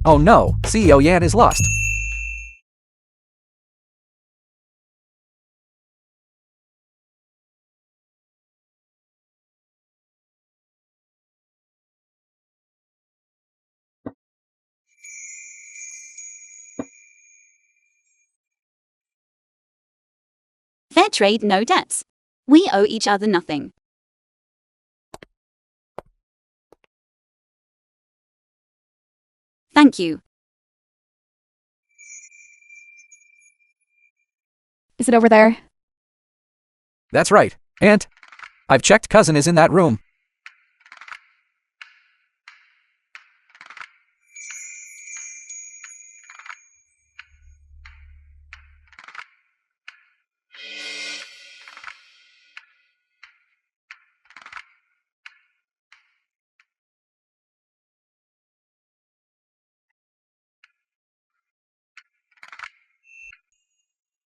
Oh no, CEO Yan is lost. Fair trade, no debts. We owe each other nothing. Thank you. Is it over there? That's right, Aunt. I've checked. Cousin is in that room.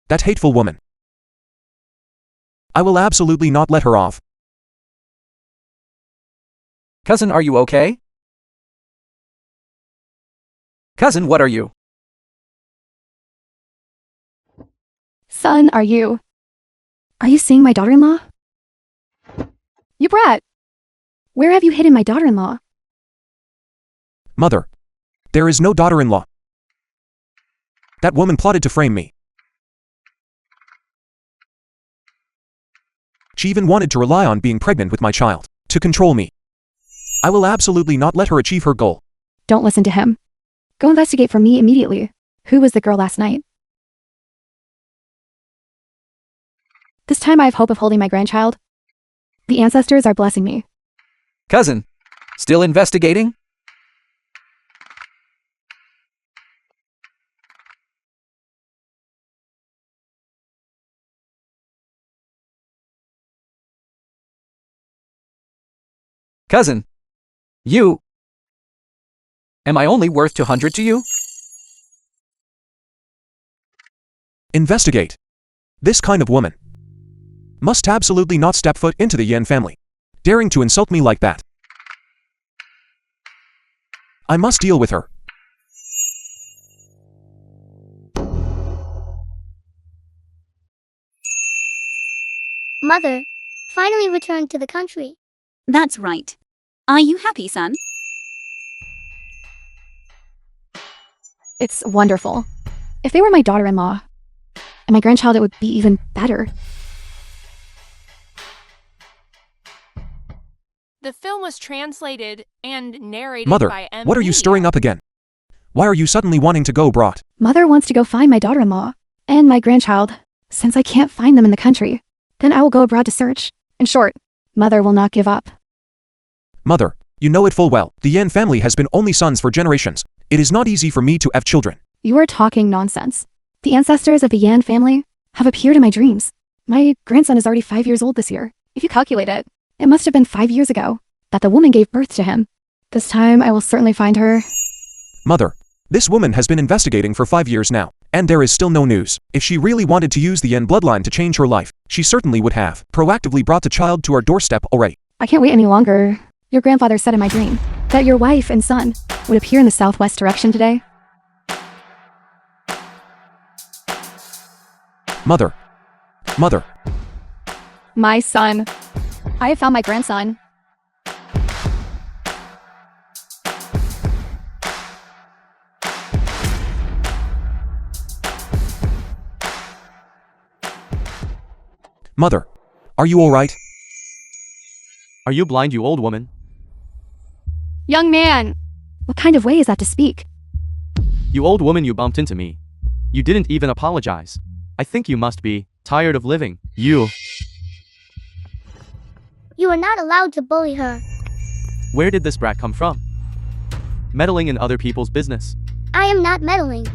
That hateful woman. I will absolutely not let her off. Cousin, are you okay? Cousin, what are you? Son, are you seeing my daughter-in-law? You brat! Where have you hidden my daughter-in-law? Mother. There is no daughter-in-law. That woman plotted to frame me. She even wanted to rely on being pregnant with my child to control me. I will absolutely not let her achieve her goal. Don't listen to him. Go investigate for me immediately. Who was the girl last night? This time I have hope of holding my grandchild. The ancestors are blessing me. Cousin, still investigating? Cousin, you... Am I only worth 200 to you? Investigate. This kind of woman must absolutely not step foot into the Yan family, daring to insult me like that. I must deal with her. Mother, finally returned to the country. That's right. Are you happy, son? It's wonderful. If they were my daughter-in-law and my grandchild, it would be even better. The film was translated and narrated Mother, by M. what are you stirring up again? Why are you suddenly wanting to go abroad? Mother wants to go find my daughter-in-law and my grandchild. Since I can't find them in the country, then I will go abroad to search. In short, Mother will not give up. Mother, you know it full well. The Yan family has been only sons for generations. It is not easy for me to have children. You are talking nonsense. The ancestors of the Yan family have appeared in my dreams. My grandson is already 5 years old this year. If you calculate it, it must have been 5 years ago that the woman gave birth to him. This time I will certainly find her. Mother, this woman has been investigating for 5 years now, and there is still no news. If she really wanted to use the Yan bloodline to change her life, she certainly would have proactively brought the child to our doorstep already. I can't wait any longer. Your grandfather said in my dream that your wife and son would appear in the southwest direction today. Mother. Mother. My son. I have found my grandson. Mother. Are you all right? Are you blind, you old woman? Young man! What kind of way is that to speak? You old woman, you bumped into me. You didn't even apologize. I think you must be tired of living. You You are not allowed to bully her. Where did this brat come from? Meddling in other people's business. I am not meddling.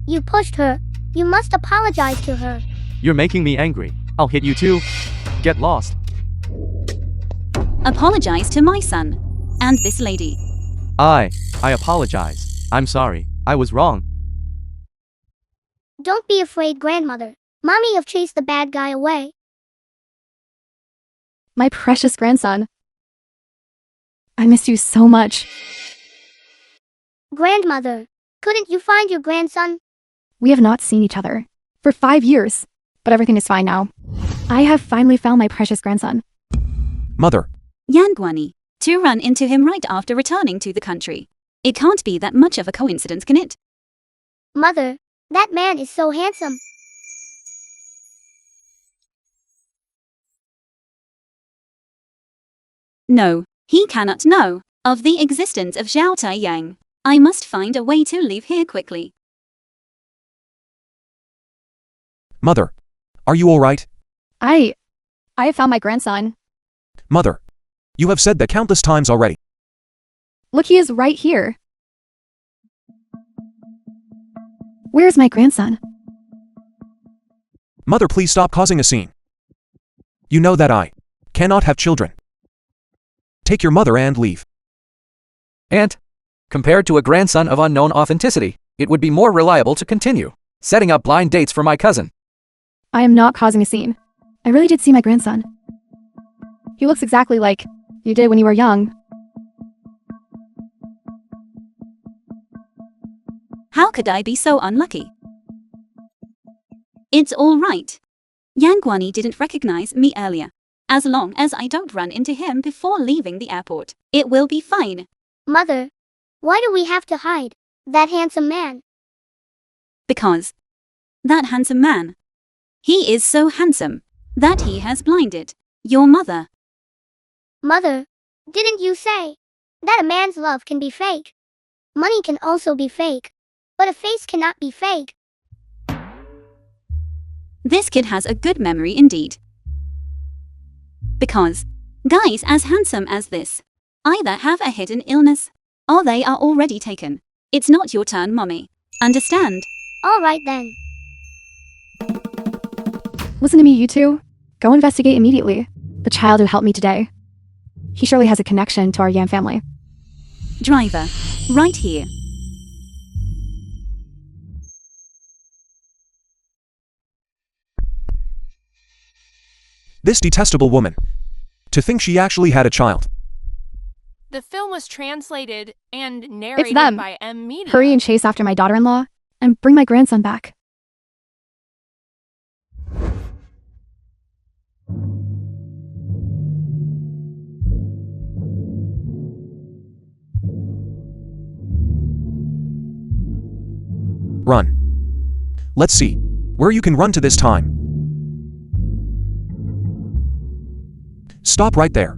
You pushed her. You must apologize to her. You're making me angry. I'll hit you too. Get lost. Apologize to my son. And this lady. I apologize. I'm sorry. I was wrong. Don't be afraid, grandmother. Mommy have chased the bad guy away. My precious grandson. I miss you so much. Grandmother, couldn't you find your grandson? We have not seen each other for 5 years, but everything is fine now. I have finally found my precious grandson. Mother, Yanguani, to run into him right after returning to the country. It can't be that much of a coincidence, can it? Mother, that man is so handsome. No, he cannot know of the existence of Zhao Taiyang. I must find a way to leave here quickly. Mother, are you all right? I have found my grandson. Mother, you have said that countless times already. Look, he is right here. Where's my grandson? Mother, please stop causing a scene. You know that I cannot have children. Take your mother and leave. Aunt, compared to a grandson of unknown authenticity, it would be more reliable to continue setting up blind dates for my cousin. I am not causing a scene. I really did see my grandson. He looks exactly like you did when you were young. How could I be so unlucky? It's all right. Yanguani didn't recognize me earlier. As long as I don't run into him before leaving the airport, it will be fine. Mother, why do we have to hide that handsome man? Because that handsome man, he is so handsome that he has blinded your mother. Mother, didn't you say that a man's love can be fake? Money can also be fake, but a face cannot be fake. This kid has a good memory indeed. Because guys as handsome as this either have a hidden illness or they are already taken. It's not your turn, mommy. Understand? All right then. Listen to me, you two. Go investigate immediately. The child who helped me today. He surely has a connection to our Yan family. Driver, right here. This detestable woman. To think she actually had a child. The film was translated and narrated them. by M Media. Hurry and chase after my daughter-in-law and bring my grandson back. Run. Let's see where you can run to this time. Stop right there.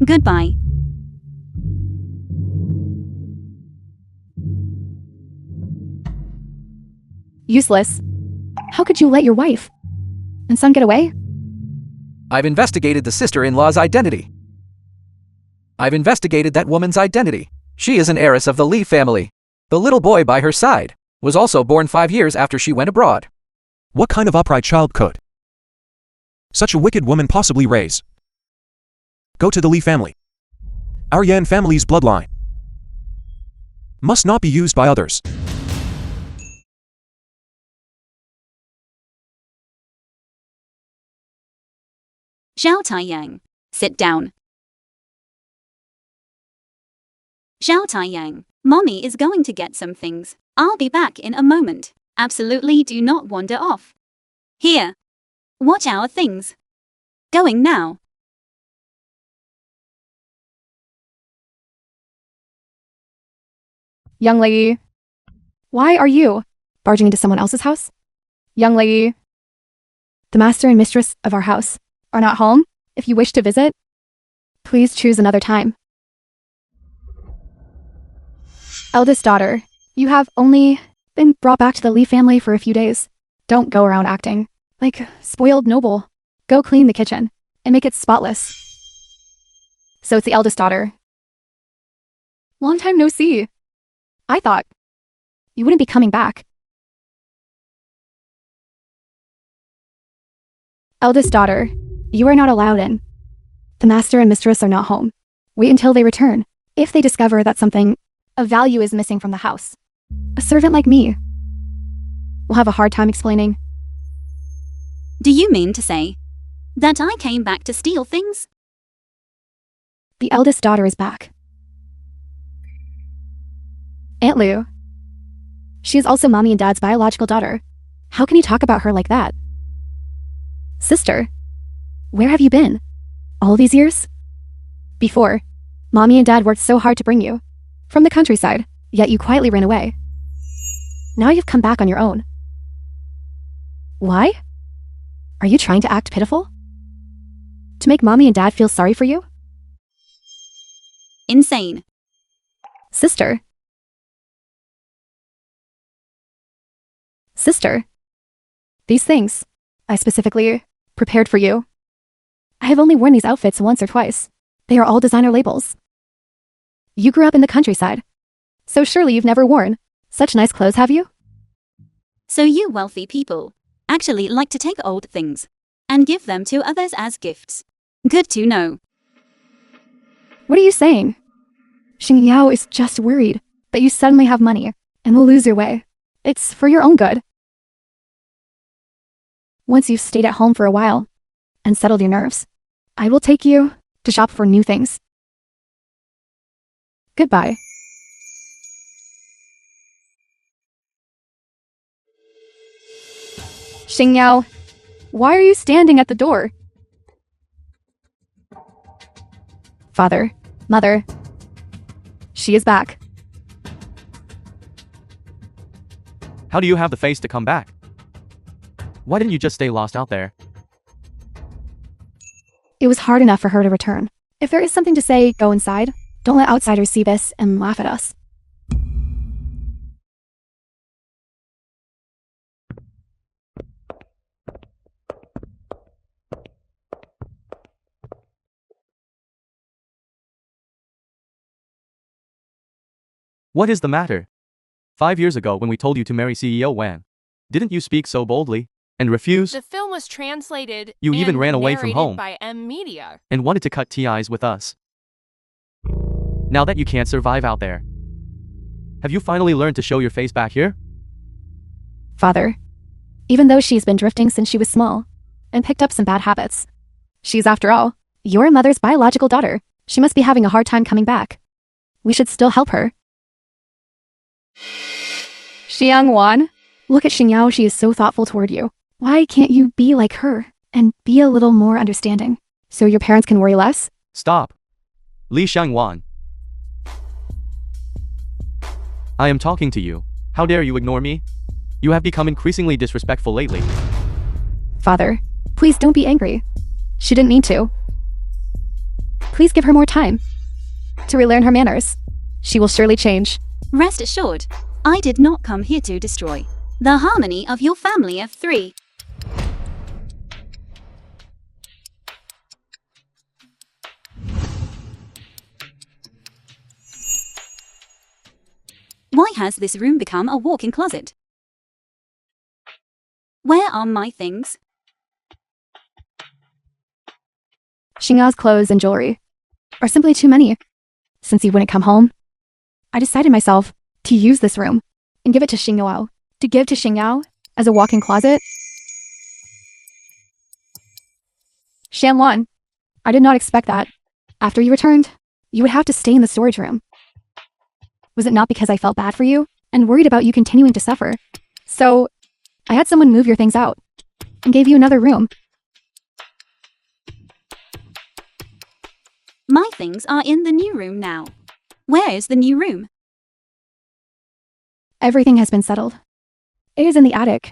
Goodbye. Useless. How could you let your wife and son get away? I've investigated the sister-in-law's identity. I've investigated that woman's identity. She is an heiress of the Li family. The little boy by her side was also born 5 years after she went abroad. What kind of upright child could such a wicked woman possibly raise? Go to the Li family. Our Yan family's bloodline must not be used by others. Zhao Taiyang, sit down. Zhao Taiyang, mommy is going to get some things. I'll be back in a moment. Absolutely do not wander off. Here. Watch our things. Going now. Young lady. Why are you barging into someone else's house? Young lady. The master and mistress of our house are not home. If you wish to visit, please choose another time. Eldest daughter, you have only been brought back to the Li family for a few days. Don't go around acting like spoiled noble. Go clean the kitchen and make it spotless. So it's the eldest daughter. Long time no see. I thought you wouldn't be coming back. Eldest daughter, you are not allowed in. The master and mistress are not home. Wait until they return. If they discover that something of value is missing from the house, a servant like me will have a hard time explaining. Do you mean to say that I came back to steal things? The eldest daughter is back. Aunt Lu. She is also Mommy and Dad's biological daughter. How can you talk about her like that? Sister, where have you been? All these years? Before, Mommy and Dad worked so hard to bring you from the countryside, yet you quietly ran away. Now you've come back on your own. Why? Are you trying to act pitiful? To make Mommy and Dad feel sorry for you? Insane. Sister. Sister. These things, I specifically prepared for you. I have only worn these outfits once or twice. They are all designer labels. You grew up in the countryside, so surely you've never worn such nice clothes, have you? So you wealthy people actually like to take old things and give them to others as gifts. Good to know. What are you saying? Xing Yao is just worried that you suddenly have money and will lose your way. It's for your own good. Once you've stayed at home for a while and settled your nerves, I will take you to shop for new things. Goodbye. Xing Yao, why are you standing at the door? Father, Mother, she is back. How do you have the face to come back? Why didn't you just stay lost out there? It was hard enough for her to return. If there is something to say, go inside. Don't let outsiders see this and laugh at us. What is the matter? 5 years ago when we told you to marry CEO Wan, didn't you speak so boldly and refuse? The film was translated You even and ran away from narrated home. by M Media. And wanted to cut ties with us. Now that you can't survive out there, have you finally learned to show your face back here? Father, even though she's been drifting since she was small and picked up some bad habits, she's, after all, your mother's biological daughter. She must be having a hard time coming back. We should still help her. Xiang Wan, look at Xing Yao. She is so thoughtful toward you. Why can't you be like her and be a little more understanding so your parents can worry less? Stop. Li Shangwan. I am talking to you. How dare you ignore me? You have become increasingly disrespectful lately. Father, please don't be angry. She didn't mean to. Please give her more time to relearn her manners. She will surely change. Rest assured, I did not come here to destroy the harmony of your family of three. Why has this room become a walk-in closet? Where are my things? Xing Yao's clothes and jewelry are simply too many. Since he wouldn't come home, I decided myself to use this room and give it to Xing Yao. To give to Xing Yao as a walk-in closet? Shanwan, I did not expect that. After you returned, you would have to stay in the storage room. Was it not because I felt bad for you and worried about you continuing to suffer? So, I had someone move your things out and gave you another room. My things are in the new room now. Where is the new room? Everything has been settled. It is in the attic.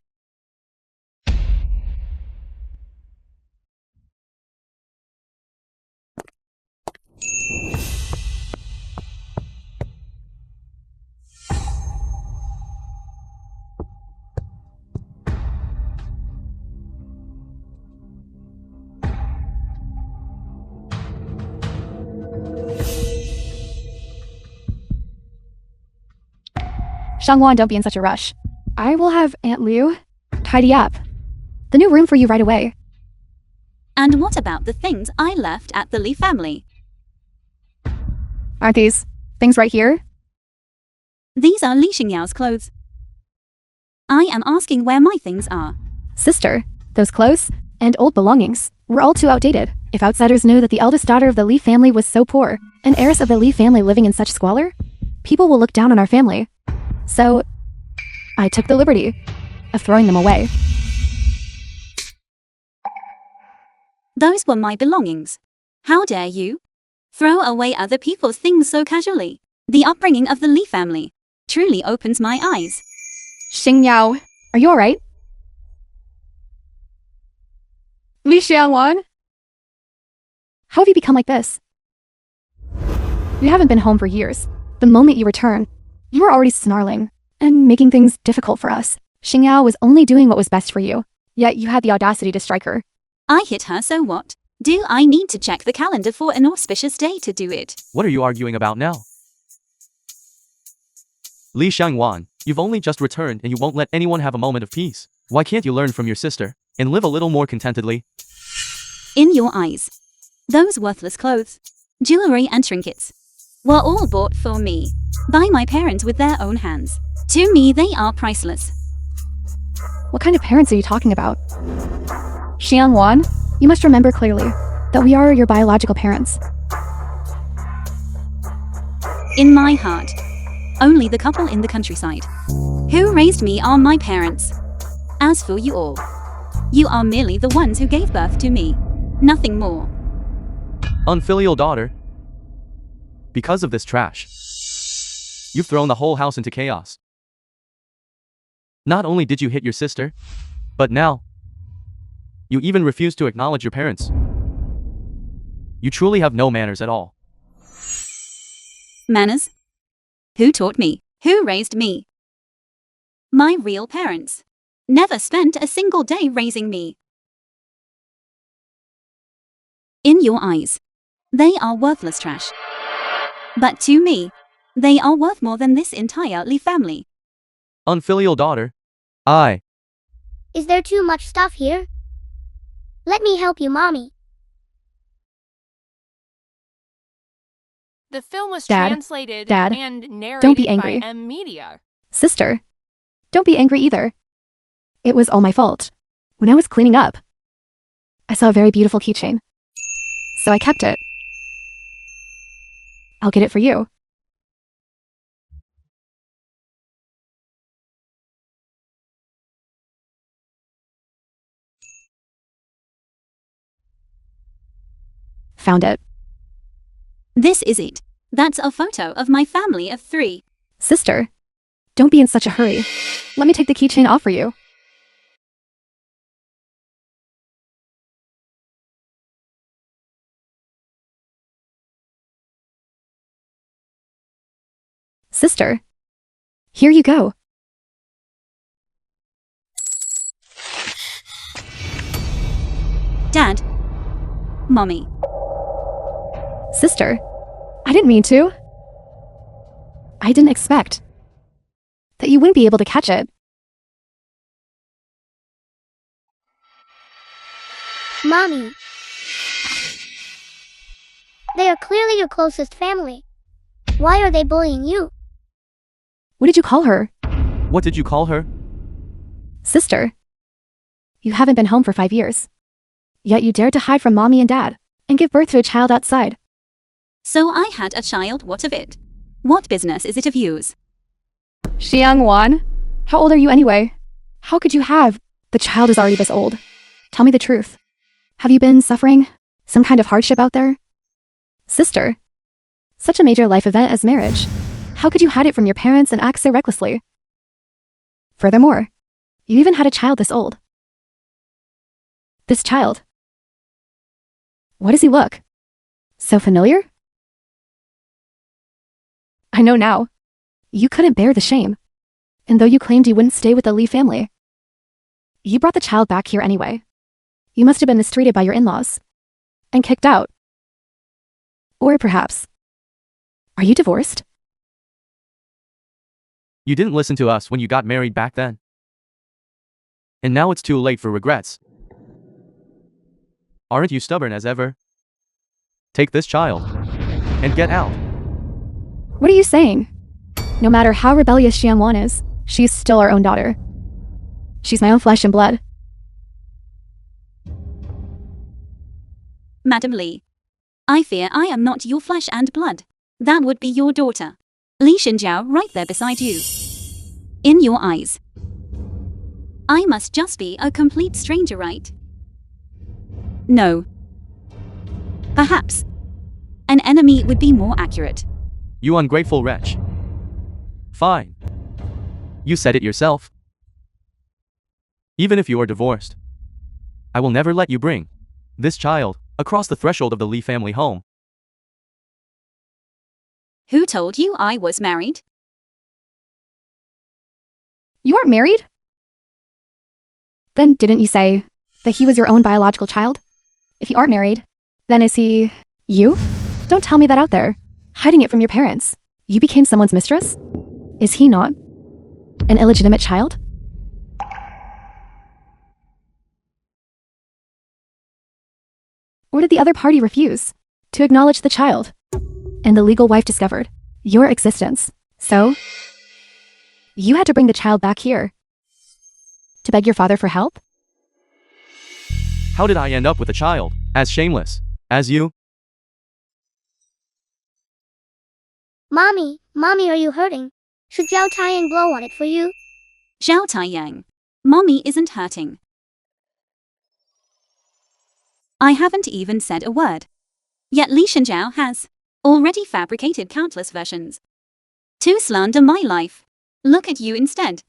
Shangwan, don't be in such a rush. I will have Aunt Liu tidy up the new room for you right away. And what about the things I left at the Li family? Aren't these things right here? These are Li Xingyao's clothes. I am asking where my things are. Sister, those clothes and old belongings were all too outdated. If outsiders knew that the eldest daughter of the Lee family was so poor, an heiress of the Lee family living in such squalor, people will look down on our family. So, I took the liberty of throwing them away. Those were my belongings. How dare you throw away other people's things so casually? The upbringing of the Lee family truly opens my eyes. Xingyao, are you alright? Li Xiangwan? How have you become like this? You haven't been home for years. The moment you return, you were already snarling and making things difficult for us. Xingyao was only doing what was best for you, yet you had the audacity to strike her. I hit her, so what? Do I need to check the calendar for an auspicious day to do it? What are you arguing about now? Li Xiangwan, you've only just returned and you won't let anyone have a moment of peace. Why can't you learn from your sister and live a little more contentedly? In your eyes, those worthless clothes, jewelry and trinkets were all bought for me by my parents with their own hands. To me, they are priceless. What kind of parents are you talking about? Xiangwan, you must remember clearly that we are your biological parents. In my heart, only the couple in the countryside who raised me are my parents. As for you all, you are merely the ones who gave birth to me. Nothing more. Unfilial daughter. Because of this trash, you've thrown the whole house into chaos. Not only did you hit your sister, but now, you even refuse to acknowledge your parents. You truly have no manners at all. Manners? Who taught me? Who raised me? My real parents never spent a single day raising me. In your eyes, they are worthless trash. But to me, they are worth more than this entire Lee family. Unfilial daughter. Is there too much stuff here? Let me help you, Mommy. The film was Dad, translated Dad, and narrated don't be angry. by M Media. Sister, don't be angry either. It was all my fault. When I was cleaning up, I saw a very beautiful keychain. So I kept it. I'll get it for you. Found it. This is it. That's a photo of my family of 3. Sister, don't be in such a hurry. Let me take the keychain off for you. Sister, here you go. Dad. Mommy. Sister, I didn't mean to. I didn't expect that you wouldn't be able to catch it. Mommy. They are clearly your closest family. Why are they bullying you? What did you call her? What did you call her? Sister. You haven't been home for 5 years. Yet you dared to hide from Mommy and Dad and give birth to a child outside. So I had a child, what of it? What business is it of yours? Xiangwan, how old are you anyway? How could you have? The child is already this old. Tell me the truth. Have you been suffering some kind of hardship out there? Sister, such a major life event as marriage. How could you hide it from your parents and act so recklessly? Furthermore, you even had a child this old. This child. What does he look? So familiar? I know now. You couldn't bear the shame. And though you claimed you wouldn't stay with the Lee family, you brought the child back here anyway. You must have been mistreated by your in-laws and kicked out. Or perhaps, are you divorced? You didn't listen to us when you got married back then. And now it's too late for regrets. Aren't you stubborn as ever? Take this child and get out. What are you saying? No matter how rebellious Xiangwan is, she's still our own daughter. She's my own flesh and blood. Madam Li, I fear I am not your flesh and blood. That would be your daughter, Li Xinjiao, right there beside you. In your eyes, I must just be a complete stranger, right? No. Perhaps an enemy would be more accurate. You ungrateful wretch. Fine. You said it yourself. Even if you are divorced, I will never let you bring this child across the threshold of the Li family home. Who told you I was married? You aren't married? Then didn't you say that he was your own biological child? If you aren't married, then is he you? Don't tell me that out there, hiding it from your parents. You became someone's mistress? Is he not an illegitimate child? Or did the other party refuse to acknowledge the child? And the legal wife discovered your existence. So, you had to bring the child back here to beg your father for help? How did I end up with a child as shameless as you? Mommy, are you hurting? Should Zhao Taiyang blow on it for you? Zhao Taiyang, Mommy isn't hurting. I haven't even said a word. Yet Li Xinjiao has already fabricated countless versions to slander my life. Look at you instead.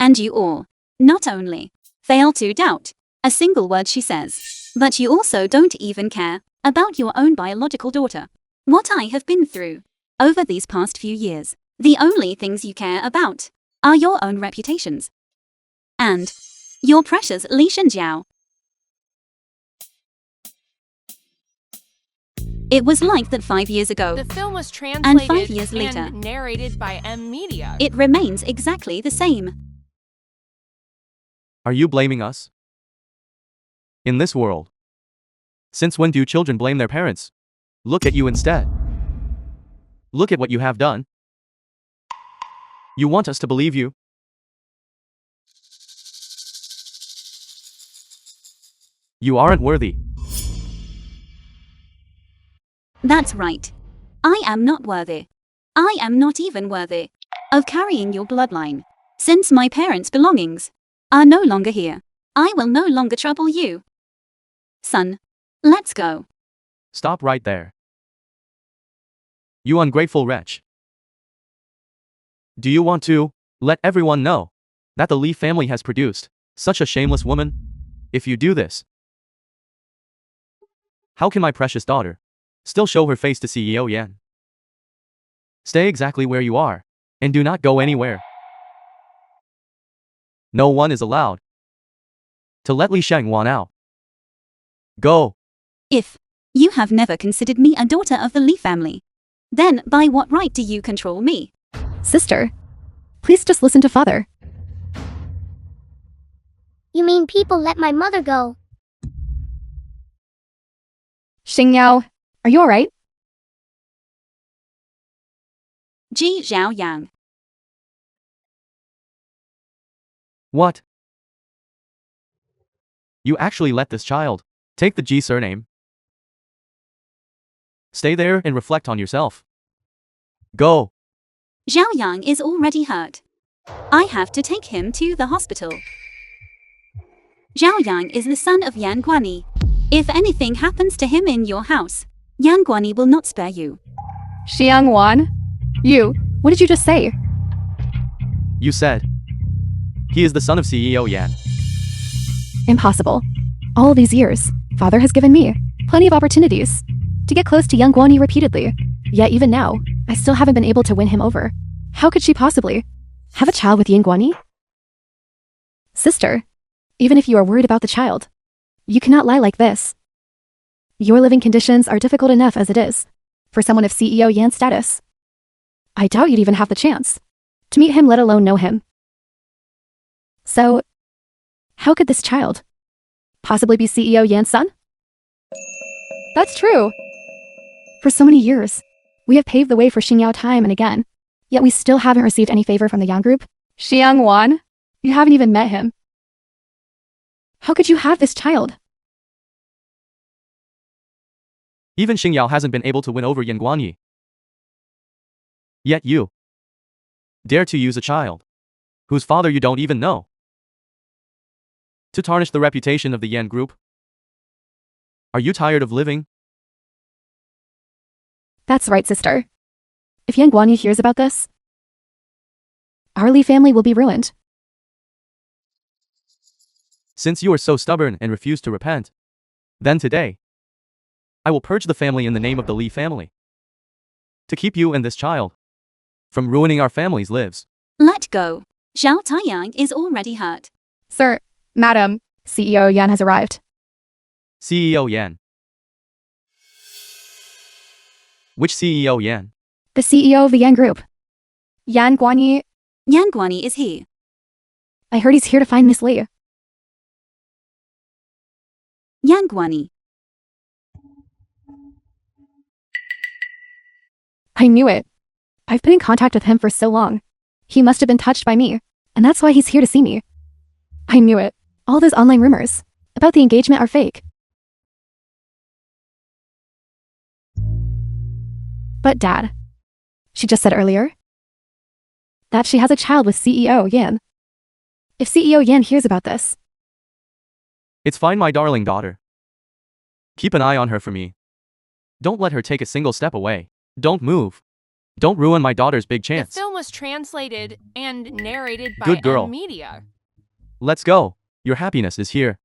And you all not only fail to doubt a single word she says, but you also don't even care about your own biological daughter. What I have been through over these past few years, the only things you care about are your own reputations and your precious Li Xinjiao. It was like that 5 years ago. The film was And translated 5 years later, and narrated by M Media. it remains exactly the same. Are you blaming us? In this world, since when do children blame their parents? Look at you instead. Look at what you have done. You want us to believe you? You aren't worthy. That's right. I am not worthy. I am not even worthy of carrying your bloodline. Since my parents' belongings are no longer here, I will no longer trouble you. Son, let's go. Stop right there. You ungrateful wretch. Do you want to let everyone know that the Li family has produced such a shameless woman? If you do this, how can my precious daughter still show her face to CEO Yan? Stay exactly where you are and do not go anywhere. No one is allowed to let Li Shangwan out. Go. If you have never considered me a daughter of the Li family, then by what right do you control me? Sister, please just listen to father. You mean people let my mother go? Xingyao, are you alright? Ji Zhaoyang. What? You actually let this child take the G surname? Stay there and reflect on yourself. Go. Zhaoyang is already hurt. I have to take him to the hospital. Zhaoyang is the son of Yan Guani. If anything happens to him in your house, Yan Guani will not spare you. Xiangwan? You, what did you just say? You said he is the son of CEO Yan. Impossible. All these years, father has given me plenty of opportunities to get close to young Guani repeatedly. Yet even now, I still haven't been able to win him over. How could she possibly have a child with Yang Guani? Sister, even if you are worried about the child, you cannot lie like this. Your living conditions are difficult enough as it is for someone of CEO Yan's status. I doubt you'd even have the chance to meet him, let alone know him. So, how could this child possibly be CEO Yan's son? That's true. For so many years, we have paved the way for Xingyao time and again, yet we still haven't received any favor from the Yang group. Xiangwan, you haven't even met him. How could you have this child? Even Xingyao hasn't been able to win over Yan Guanyi. Yet you dare to use a child whose father you don't even know to tarnish the reputation of the Yan group? Are you tired of living? That's right, sister. If Yan Guanyi hears about this, our Li family will be ruined. Since you are so stubborn and refuse to repent, then today, I will purge the family in the name of the Li family to keep you and this child from ruining our family's lives. Let go. Zhao Taiyang is already hurt. Sir, madam, CEO Yan has arrived. CEO Yan. Which CEO Yan? The CEO of the Yan Group. Yan Guanyi. Yan Guanyi is here. I heard he's here to find Miss Li. Yan Guanyi. I knew it. I've been in contact with him for so long. He must have been touched by me, and that's why he's here to see me. I knew it. All those online rumors about the engagement are fake. But Dad, she just said earlier that she has a child with CEO Yan. If CEO Yan hears about this, It's fine, my darling daughter. Keep an eye on her for me. Don't let her take a single step away. Don't move. Don't ruin my daughter's big The chance. film was translated and narrated by Good girl. Media. Let's go. Your happiness is here.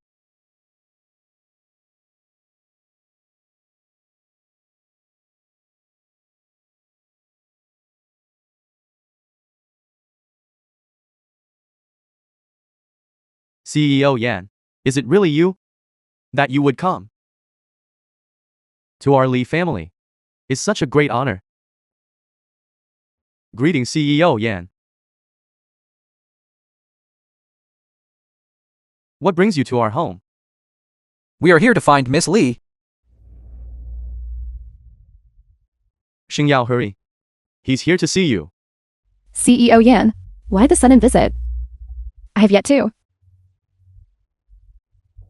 CEO Yan, is it really you? That you would come to our Li family is such a great honor. Greetings, CEO Yan. What brings you to our home? We are here to find Miss Li. Xingyao, hurry. He's here to see you. CEO Yan, why the sudden visit? I have yet to.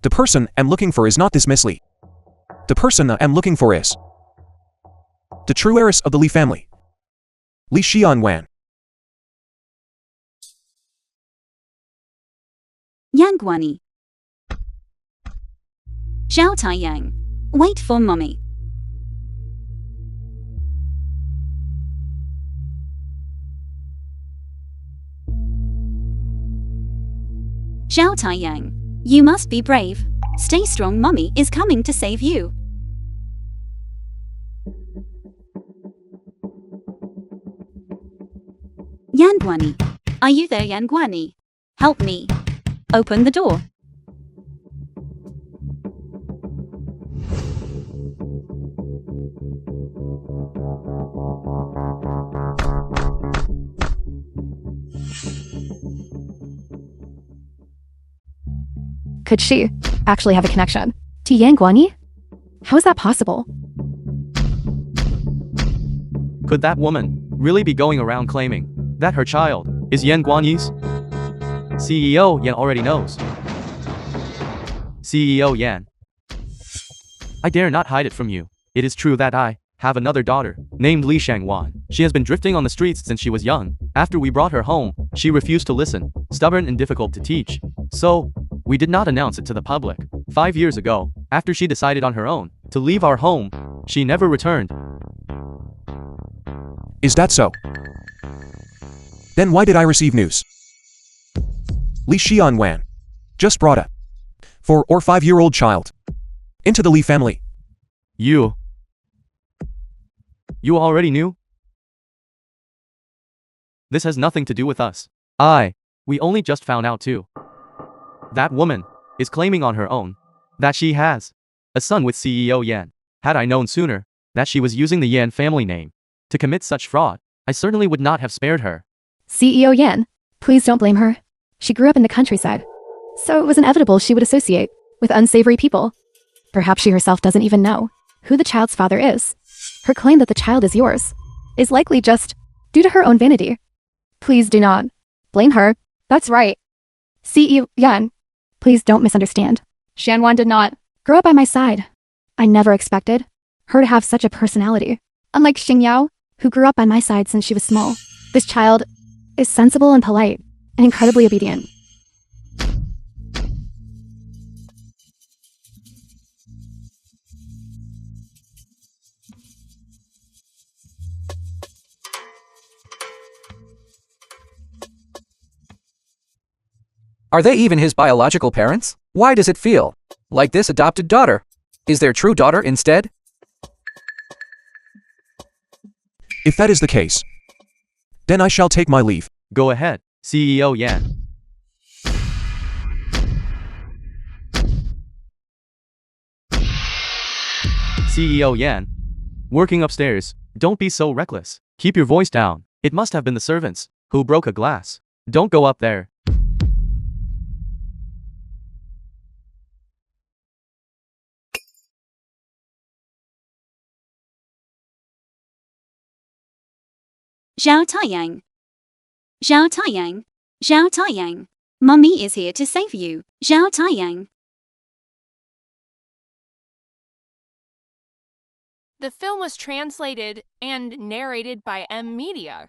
The person I'm looking for is not this Miss Li. The person I'm looking for is the true heiress of the Li family, Li Xianwan. Yan Guanyi. Zhao Taiyang. Wait for mommy. Zhao Taiyang. You must be brave. Stay strong, mommy is coming to save you. Yan Guanyi. Are you there, Yan Guanyi? Help me. Open the door. Could she actually have a connection to Yan Guanyi? How is that possible? Could that woman really be going around claiming that her child is Yan Guanyi's? CEO Yan already knows. CEO Yan. I dare not hide it from you. It is true that I have another daughter named Li Shangwan. She has been drifting on the streets since she was young. After we brought her home, she refused to listen, stubborn and difficult to teach. So, we did not announce it to the public. 5 years ago, after she decided on her own to leave our home, she never returned. Is that so? Then why did I receive news? Li Xianwan just brought a 4 or 5-year-old child into the Li family. You already knew? This has nothing to do with us. We only just found out too. That woman is claiming on her own that she has a son with CEO Yan. Had I known sooner that she was using the Yan family name to commit such fraud, I certainly would not have spared her. CEO Yan, please don't blame her. She grew up in the countryside, so it was inevitable she would associate with unsavory people. Perhaps she herself doesn't even know who the child's father is. Her claim that the child is yours is likely just due to her own vanity. Please do not blame her. That's right. CEO Yan, Please don't misunderstand. Shanwan did not grow up by my side. I never expected her to have such a personality. Unlike Xingyao, who grew up by my side since she was small, this child is sensible and polite and incredibly obedient. Are they even his biological parents? Why does it feel like this adopted daughter is their true daughter instead? If that is the case, then I shall take my leave. Go ahead, CEO Yan. CEO Yan. Working upstairs, don't be so reckless. Keep your voice down. It must have been the servants who broke a glass. Don't go up there. Zhao Taiyang. Zhao Taiyang. Zhao Taiyang. Mommy is here to save you. Zhao Taiyang. The film was translated and narrated by M Media.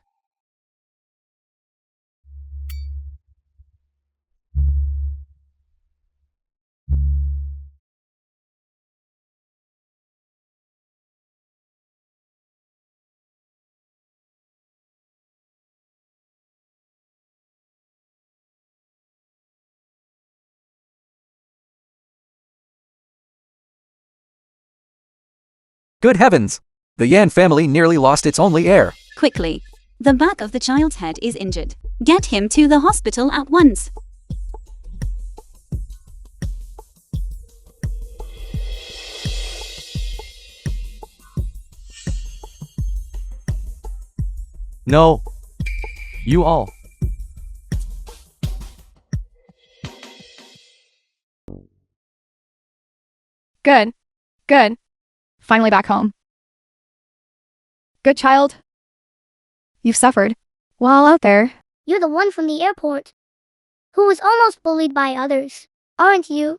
Good heavens! The Yan family nearly lost its only heir. Quickly. The back of the child's head is injured. Get him to the hospital at once. No. You all. Good. Good. Finally back home. Good child. You've suffered. While out there, You're the one from the airport who was almost bullied by others, aren't you?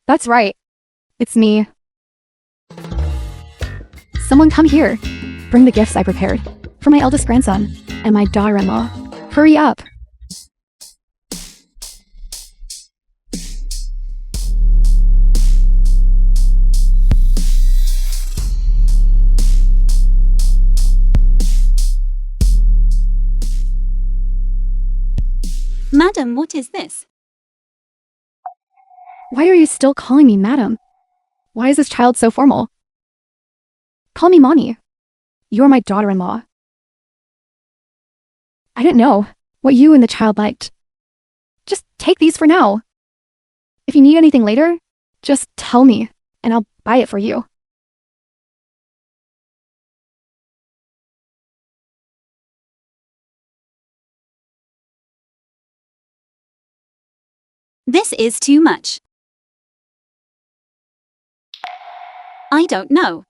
that's right. It's me. Someone come here. Bring the gifts I prepared for my eldest grandson and my daughter-in-law. Hurry up. Madam, what is this? Why are you still calling me madam? Why is this child so formal? Call me Mommy. You're my daughter-in-law. I didn't know what you and the child liked. Just take these for now. If you need anything later, just tell me, and I'll buy it for you. This is too much. I don't know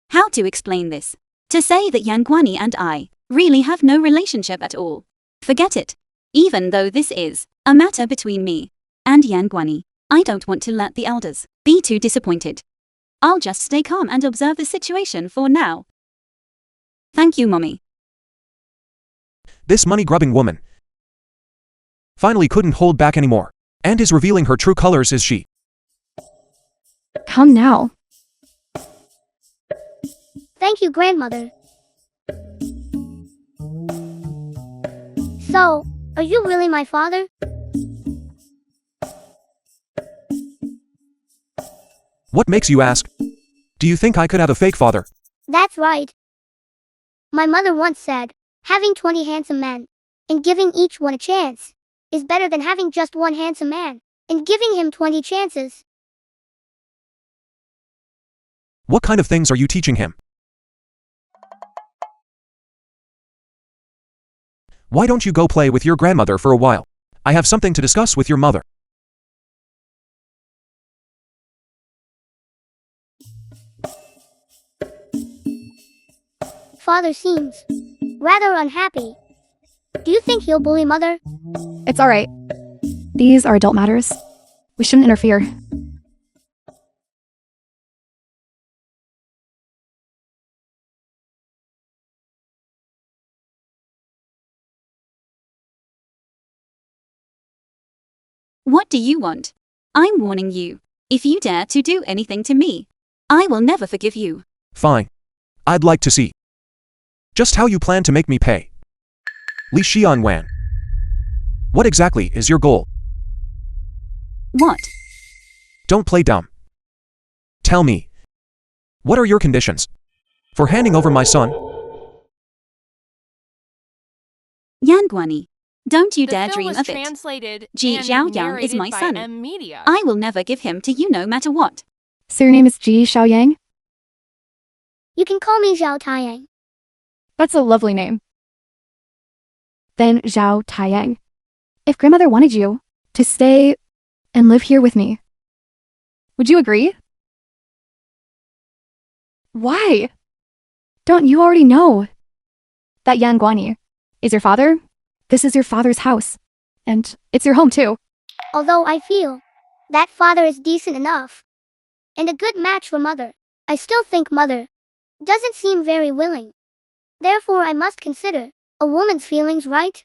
how to explain this. To say that Yan Guani and I really have no relationship at all. Forget it. Even though this is a matter between me and Yan Guani, I don't want to let the elders be too disappointed. I'll just stay calm and observe the situation for now. Thank you, Mommy. This money-grubbing woman finally couldn't hold back anymore, and is revealing her true colors as she. Come now. Thank you, grandmother. So, are you really my father? What makes you ask? Do you think I could have a fake father? That's right. My mother once said, having 20 handsome men and giving each one a chance is better than having just one handsome man and giving him 20 chances. What kind of things are you teaching him? Why don't you go play with your grandmother for a while? I have something to discuss with your mother. Father seems rather unhappy. Do you think he'll bully mother? It's alright. These are adult matters. We shouldn't interfere. What do you want? I'm warning you. If you dare to do anything to me, I will never forgive you. Fine. I'd like to see just how you plan to make me pay. Li Xianwan. What exactly is your goal? What? Don't play dumb. Tell me. What are your conditions for handing over my son? Yan Guani, don't you The dare film dream was of it. translated Ji and Xiaoyang is narrated my by son. Media. I will never give him to you no matter what. So your name is Ji Xiaoyang? You can call me Zhao Taiyang. That's a lovely name. Then Zhao Taiyang. If grandmother wanted you to stay and live here with me, would you agree? Why? Don't you already know that Yan Guani is your father? This is your father's house. And it's your home too. Although I feel that father is decent enough and a good match for mother, I still think mother doesn't seem very willing. Therefore, I must consider a woman's feelings, right?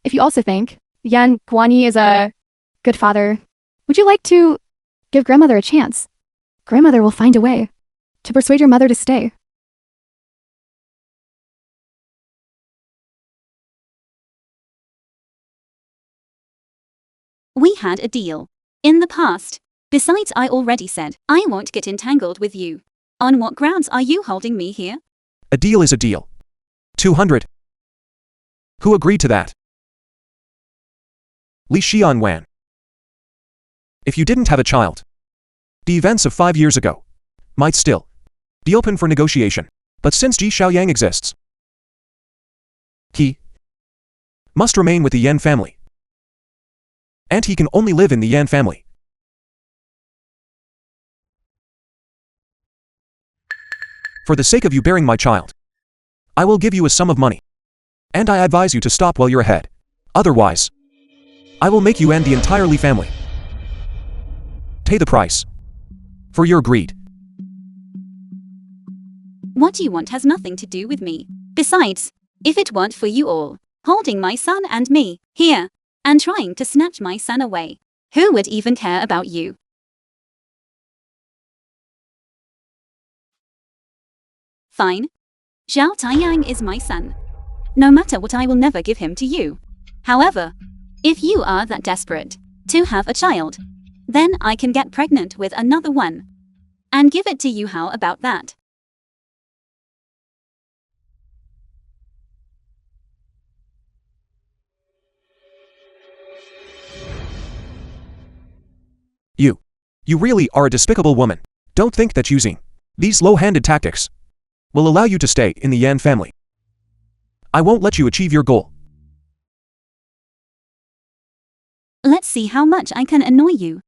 If you also think Yan Guani is a good father, would you like to give grandmother a chance? Grandmother will find a way to persuade your mother to stay. We had a deal in the past. Besides, I already said I won't get entangled with you. On what grounds are you holding me here? A deal is a deal. 200. Who agreed to that? Li Xianwan. If you didn't have a child, the events of 5 years ago might still be open for negotiation. But since Ji Xiaoyang exists, he must remain with the Yan family. And he can only live in the Yan family. For the sake of you bearing my child, I will give you a sum of money. And I advise you to stop while you're ahead. Otherwise, I will make you and the entire Li family pay the price for your greed. What you want has nothing to do with me. Besides, if it weren't for you all holding my son and me here and trying to snatch my son away, who would even care about you? Fine. Zhao Taiyang is my son. No matter what, I will never give him to you. However, if you are that desperate to have a child, then I can get pregnant with another one and give it to you. How about that? You really are a despicable woman. Don't think that using these low-handed tactics will allow you to stay in the Yan family. I won't let you achieve your goal. Let's see how much I can annoy you.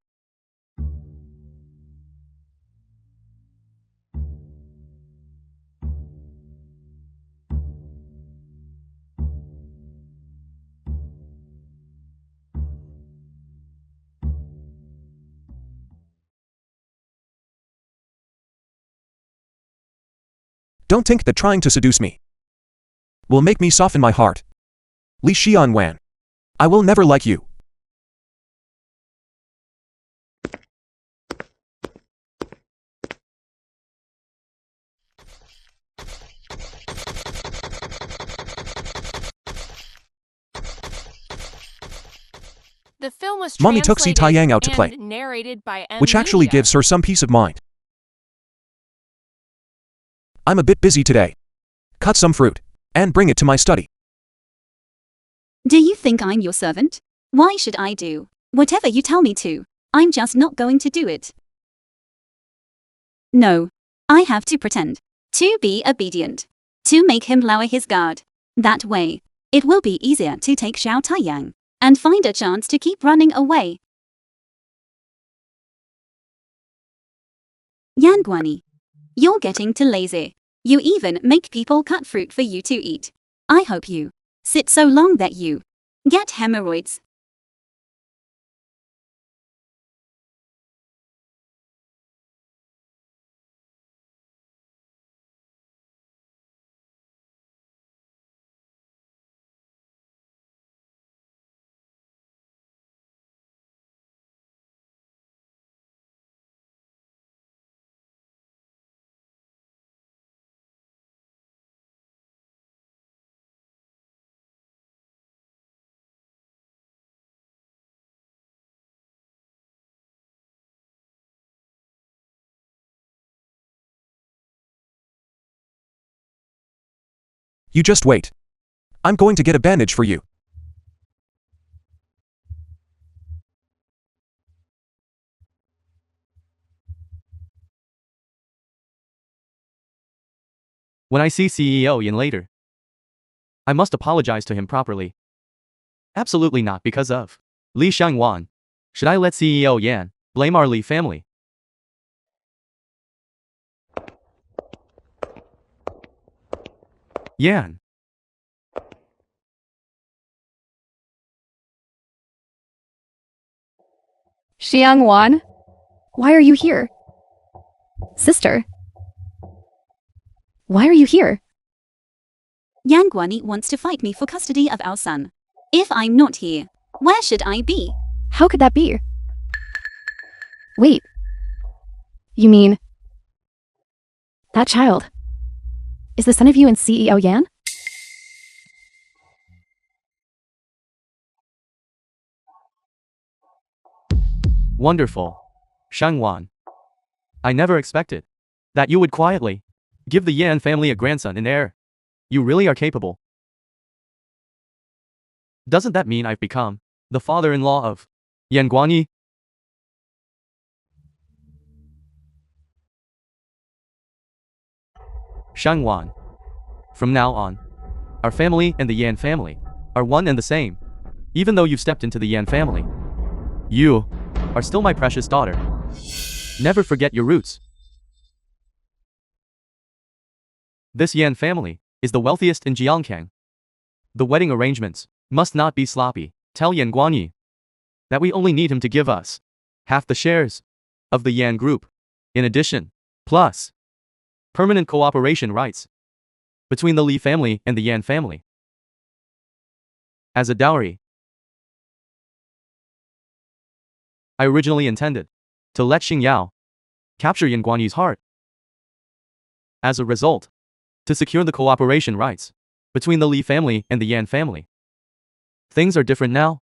Don't think that trying to seduce me will make me soften my heart. Li Xianwan. I will never like you. The film was Mommy took Si translated Taiyang out to play, and narrated by which actually Media. gives her some peace of mind. I'm a bit busy today. Cut some fruit and bring it to my study. Do you think I'm your servant? Why should I do whatever you tell me to? I'm just not going to do it. No, I have to pretend to be obedient to make him lower his guard. That way, it will be easier to take Zhao Taiyang and find a chance to keep running away. Yan Guani, you're getting too lazy. You even make people cut fruit for you to eat. I hope you sit so long that you get hemorrhoids. You just wait. I'm going to get a bandage for you. When I see CEO Yan later, I must apologize to him properly. Absolutely not because of Li Shangwan. Should I let CEO Yan blame our Li family? Yan. Xiangwan, why are you here? Sister, why are you here? Yang Guani wants to fight me for custody of our son. If I'm not here, where should I be? How could that be? Wait. You mean that child is the son of you and CEO Yan? Wonderful. Shangwan. I never expected that you would quietly give the Yan family a grandson and heir. You really are capable. Doesn't that mean I've become the father-in-law of Yan Guanyi? Shangwan. From now on, our family and the Yan family are one and the same. Even though you've stepped into the Yan family, you are still my precious daughter. Never forget your roots. This Yan family is the wealthiest in Jiangkang. The wedding arrangements must not be sloppy. Tell Yan Guanyi that we only need him to give us half the shares of the Yan group. In addition, plus permanent cooperation rights between the Li family and the Yan family. As a dowry, I originally intended to let Xing Yao capture Yan Guanyi's heart. As a result, to secure the cooperation rights between the Li family and the Yan family. Things are different now.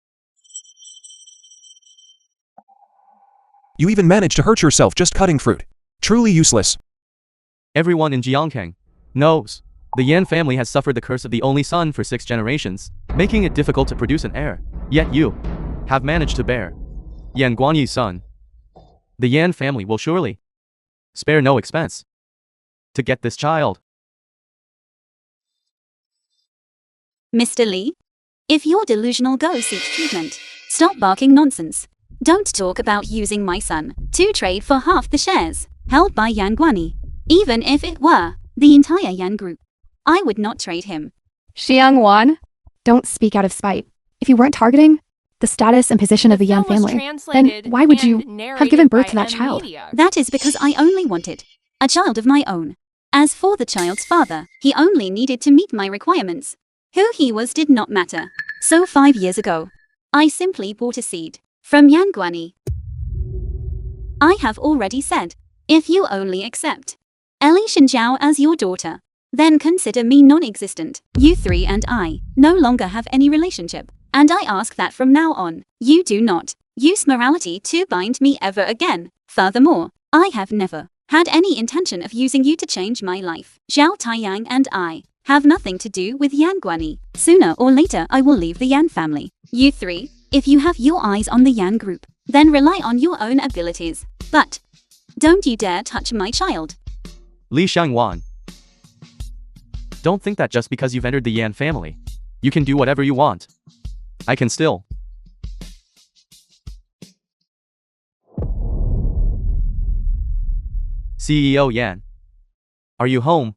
You even managed to hurt yourself just cutting fruit. Truly useless. Everyone in Jiangkang knows the Yan family has suffered the curse of the only son for 6 generations, making it difficult to produce an heir. Yet you have managed to bear Yan Guanyi's son. The Yan family will surely spare no expense to get this child. Mr. Li? If you're delusional, go seek treatment. Stop barking nonsense. Don't talk about using my son to trade for half the shares held by Yan Guani. Even if it were the entire Yan group, I would not trade him. Xiangwan, don't speak out of spite. If you weren't targeting the status and position of the Yan film was family, then translated why would you and have given narrated birth by to that M child? Media. That is because I only wanted a child of my own. As for the child's father, he only needed to meet my requirements. Who he was did not matter. So 5 years ago, I simply bought a seed from Yan Guani. I have already said, if you only accept Ellie Shinjiao as your daughter, then consider me non-existent. You 3 and I no longer have any relationship, and I ask that from now on, you do not use morality to bind me ever again. Furthermore, I have never had any intention of using you to change my life. Zhao Taiyang and I have nothing to do with Yan Guani. Sooner or later I will leave the Yan family. You 3, if you have your eyes on the Yan group, then rely on your own abilities. But don't you dare touch my child. Li Shangwan. Don't think that just because you've entered the Yan family, you can do whatever you want. I can still. CEO Yan. Are you home?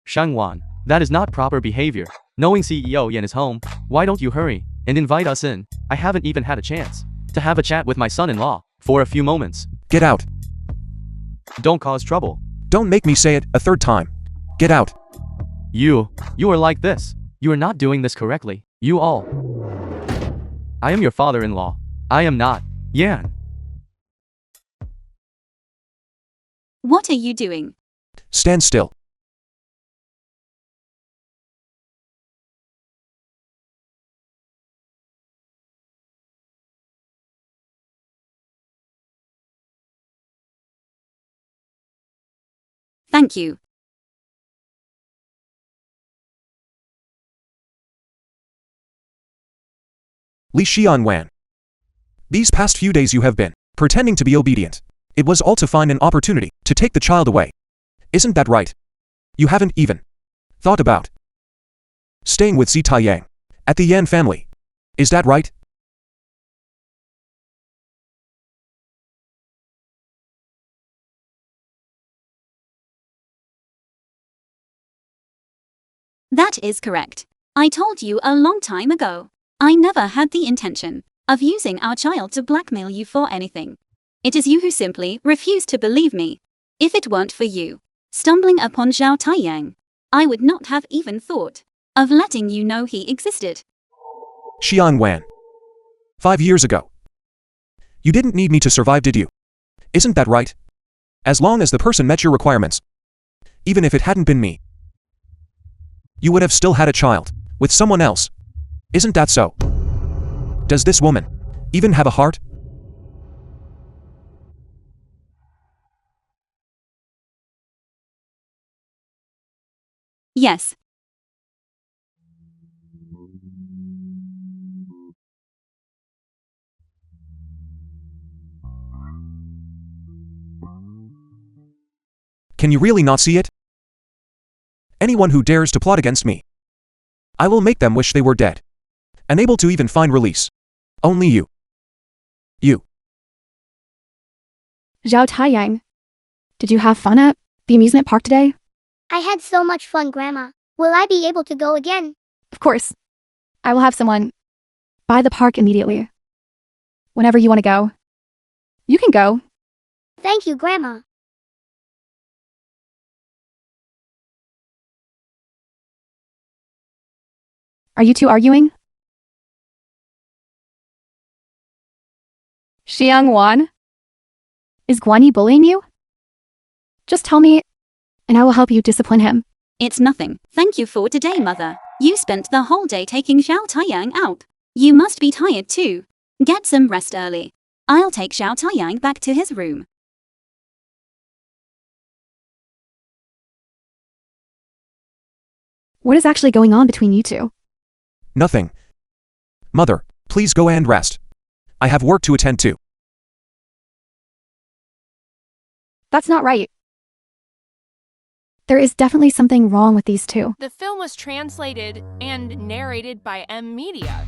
Shangwan, that is not proper behavior. Knowing CEO Yan is home, why don't you hurry and invite us in? I haven't even had a chance to have a chat with my son-in-law for a few moments. Get out. Don't cause trouble. Don't make me say it a third time. Get out. You are like this. You are not doing this correctly. You all. I am your father-in-law. I am not Yan. What are you doing? Stand still. Thank you. Li Xianwan. These past few days you have been pretending to be obedient. It was all to find an opportunity to take the child away. Isn't that right? You haven't even thought about staying with Xi Taiyang at the Yan family. Is that right? That is correct. I told you a long time ago. I never had the intention of using our child to blackmail you for anything. It is you who simply refuse to believe me. If it weren't for you stumbling upon Zhao Taiyang, I would not have even thought of letting you know he existed. Xianwan. 5 years ago. You didn't need me to survive, did you? Isn't that right? As long as the person met your requirements. Even if it hadn't been me, you would have still had a child with someone else. Isn't that so? Does this woman even have a heart? Yes. Can you really not see it? Anyone who dares to plot against me, I will make them wish they were dead. Unable to even find release. Only you. You. Zhao Taiyang, did you have fun at the amusement park today? I had so much fun, Grandma. Will I be able to go again? Of course. I will have someone by the park immediately. Whenever you want to go, you can go. Thank you, Grandma. Are you two arguing? Xiangwan? Is Guanyi bullying you? Just tell me, and I will help you discipline him. It's nothing. Thank you for today, Mother. You spent the whole day taking Zhao Taiyang out. You must be tired too. Get some rest early. I'll take Zhao Taiyang back to his room. What is actually going on between you two? Nothing. Mother, please go and rest. I have work to attend to. That's not right. There is definitely something wrong with these two. The film was translated and narrated by M Media.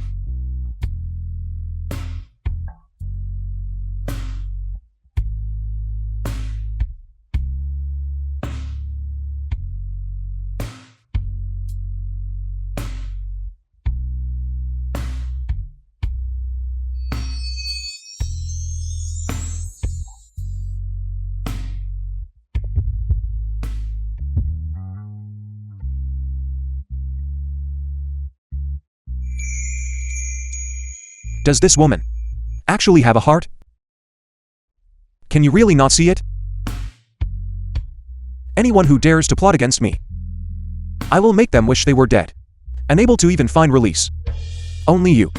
Does this woman actually have a heart? Can you really not see it? Anyone who dares to plot against me, I will make them wish they were dead. Unable to even find release. Only you.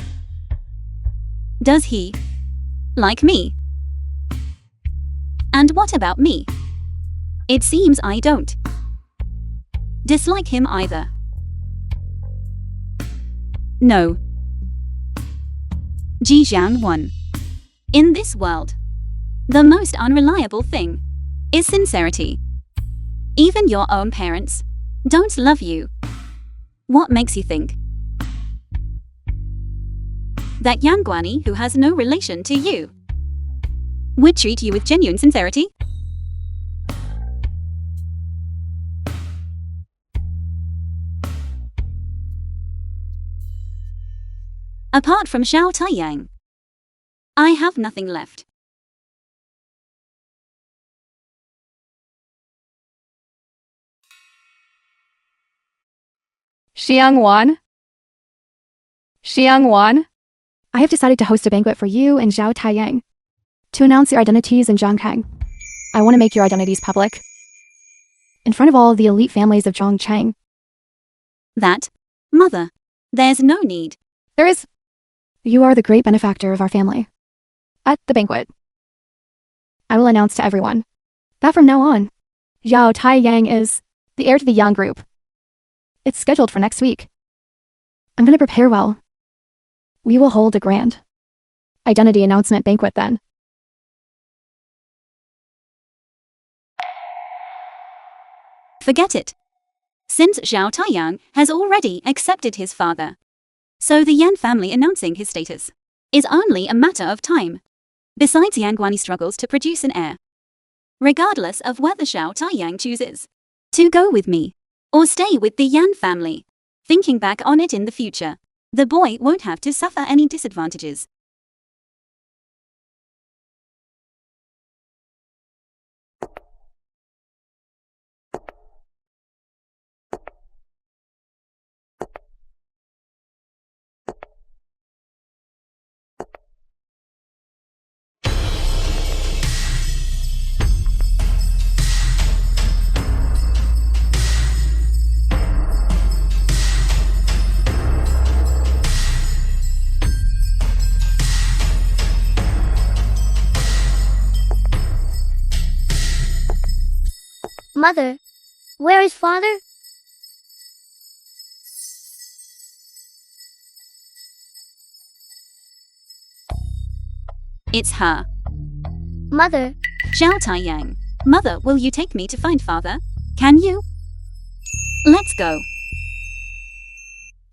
Does he like me? And what about me? It seems I don't dislike him either. No. Jijiang 1. In this world, the most unreliable thing is sincerity. Even your own parents don't love you. What makes you think that Yang Guani, who has no relation to you, would treat you with genuine sincerity? Apart from Zhao Taiyang, I have nothing left. Xiangwan? Xiangwan? I have decided to host a banquet for you and Zhao Taiyang to announce your identities in Zhongkang. I want to make your identities public in front of all the elite families of Zhongchang. That, Mother, there's no need. There is. You are the great benefactor of our family. At the banquet, I will announce to everyone that from now on, Zhao Taiyang is the heir to the Yang group. It's scheduled for next week. I'm going to prepare well. We will hold a grand identity announcement banquet then. Forget it. Since Zhao Taiyang has already accepted his father, so the Yan family announcing his status is only a matter of time. Besides, Yang Guanyi struggles to produce an heir. Regardless of whether Zhao Taiyang chooses to go with me or stay with the Yan family, thinking back on it in the future, the boy won't have to suffer any disadvantages. Mother, where is father? It's her. Mother, Zhao Taiyang. Mother, will you take me to find father? Can you? Let's go.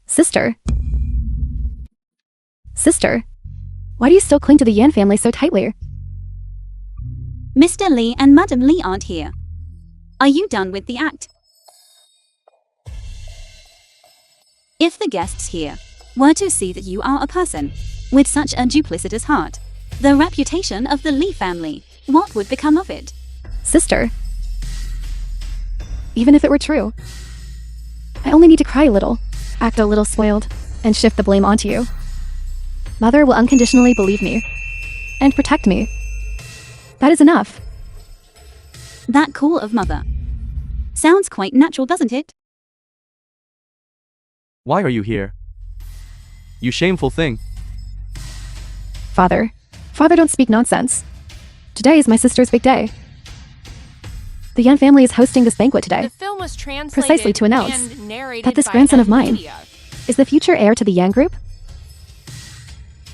Sister. Sister. Why do you still cling to the Yan family so tightly? Mr. Li and Madam Li aren't here. Are you done with the act? If the guests here were to see that you are a person with such a duplicitous heart, the reputation of the Li family, what would become of it? Sister. Even if it were true, I only need to cry a little, act a little spoiled, and shift the blame onto you. Mother will unconditionally believe me and protect me. That is enough. That call of mother sounds quite natural, doesn't it? Why are you here? You shameful thing. Father. Father, don't speak nonsense. Today is my sister's big day. The Yan family is hosting this banquet today. The film was translated Precisely to announce and narrated that this by grandson of mine Media. is the future heir to the Yan group.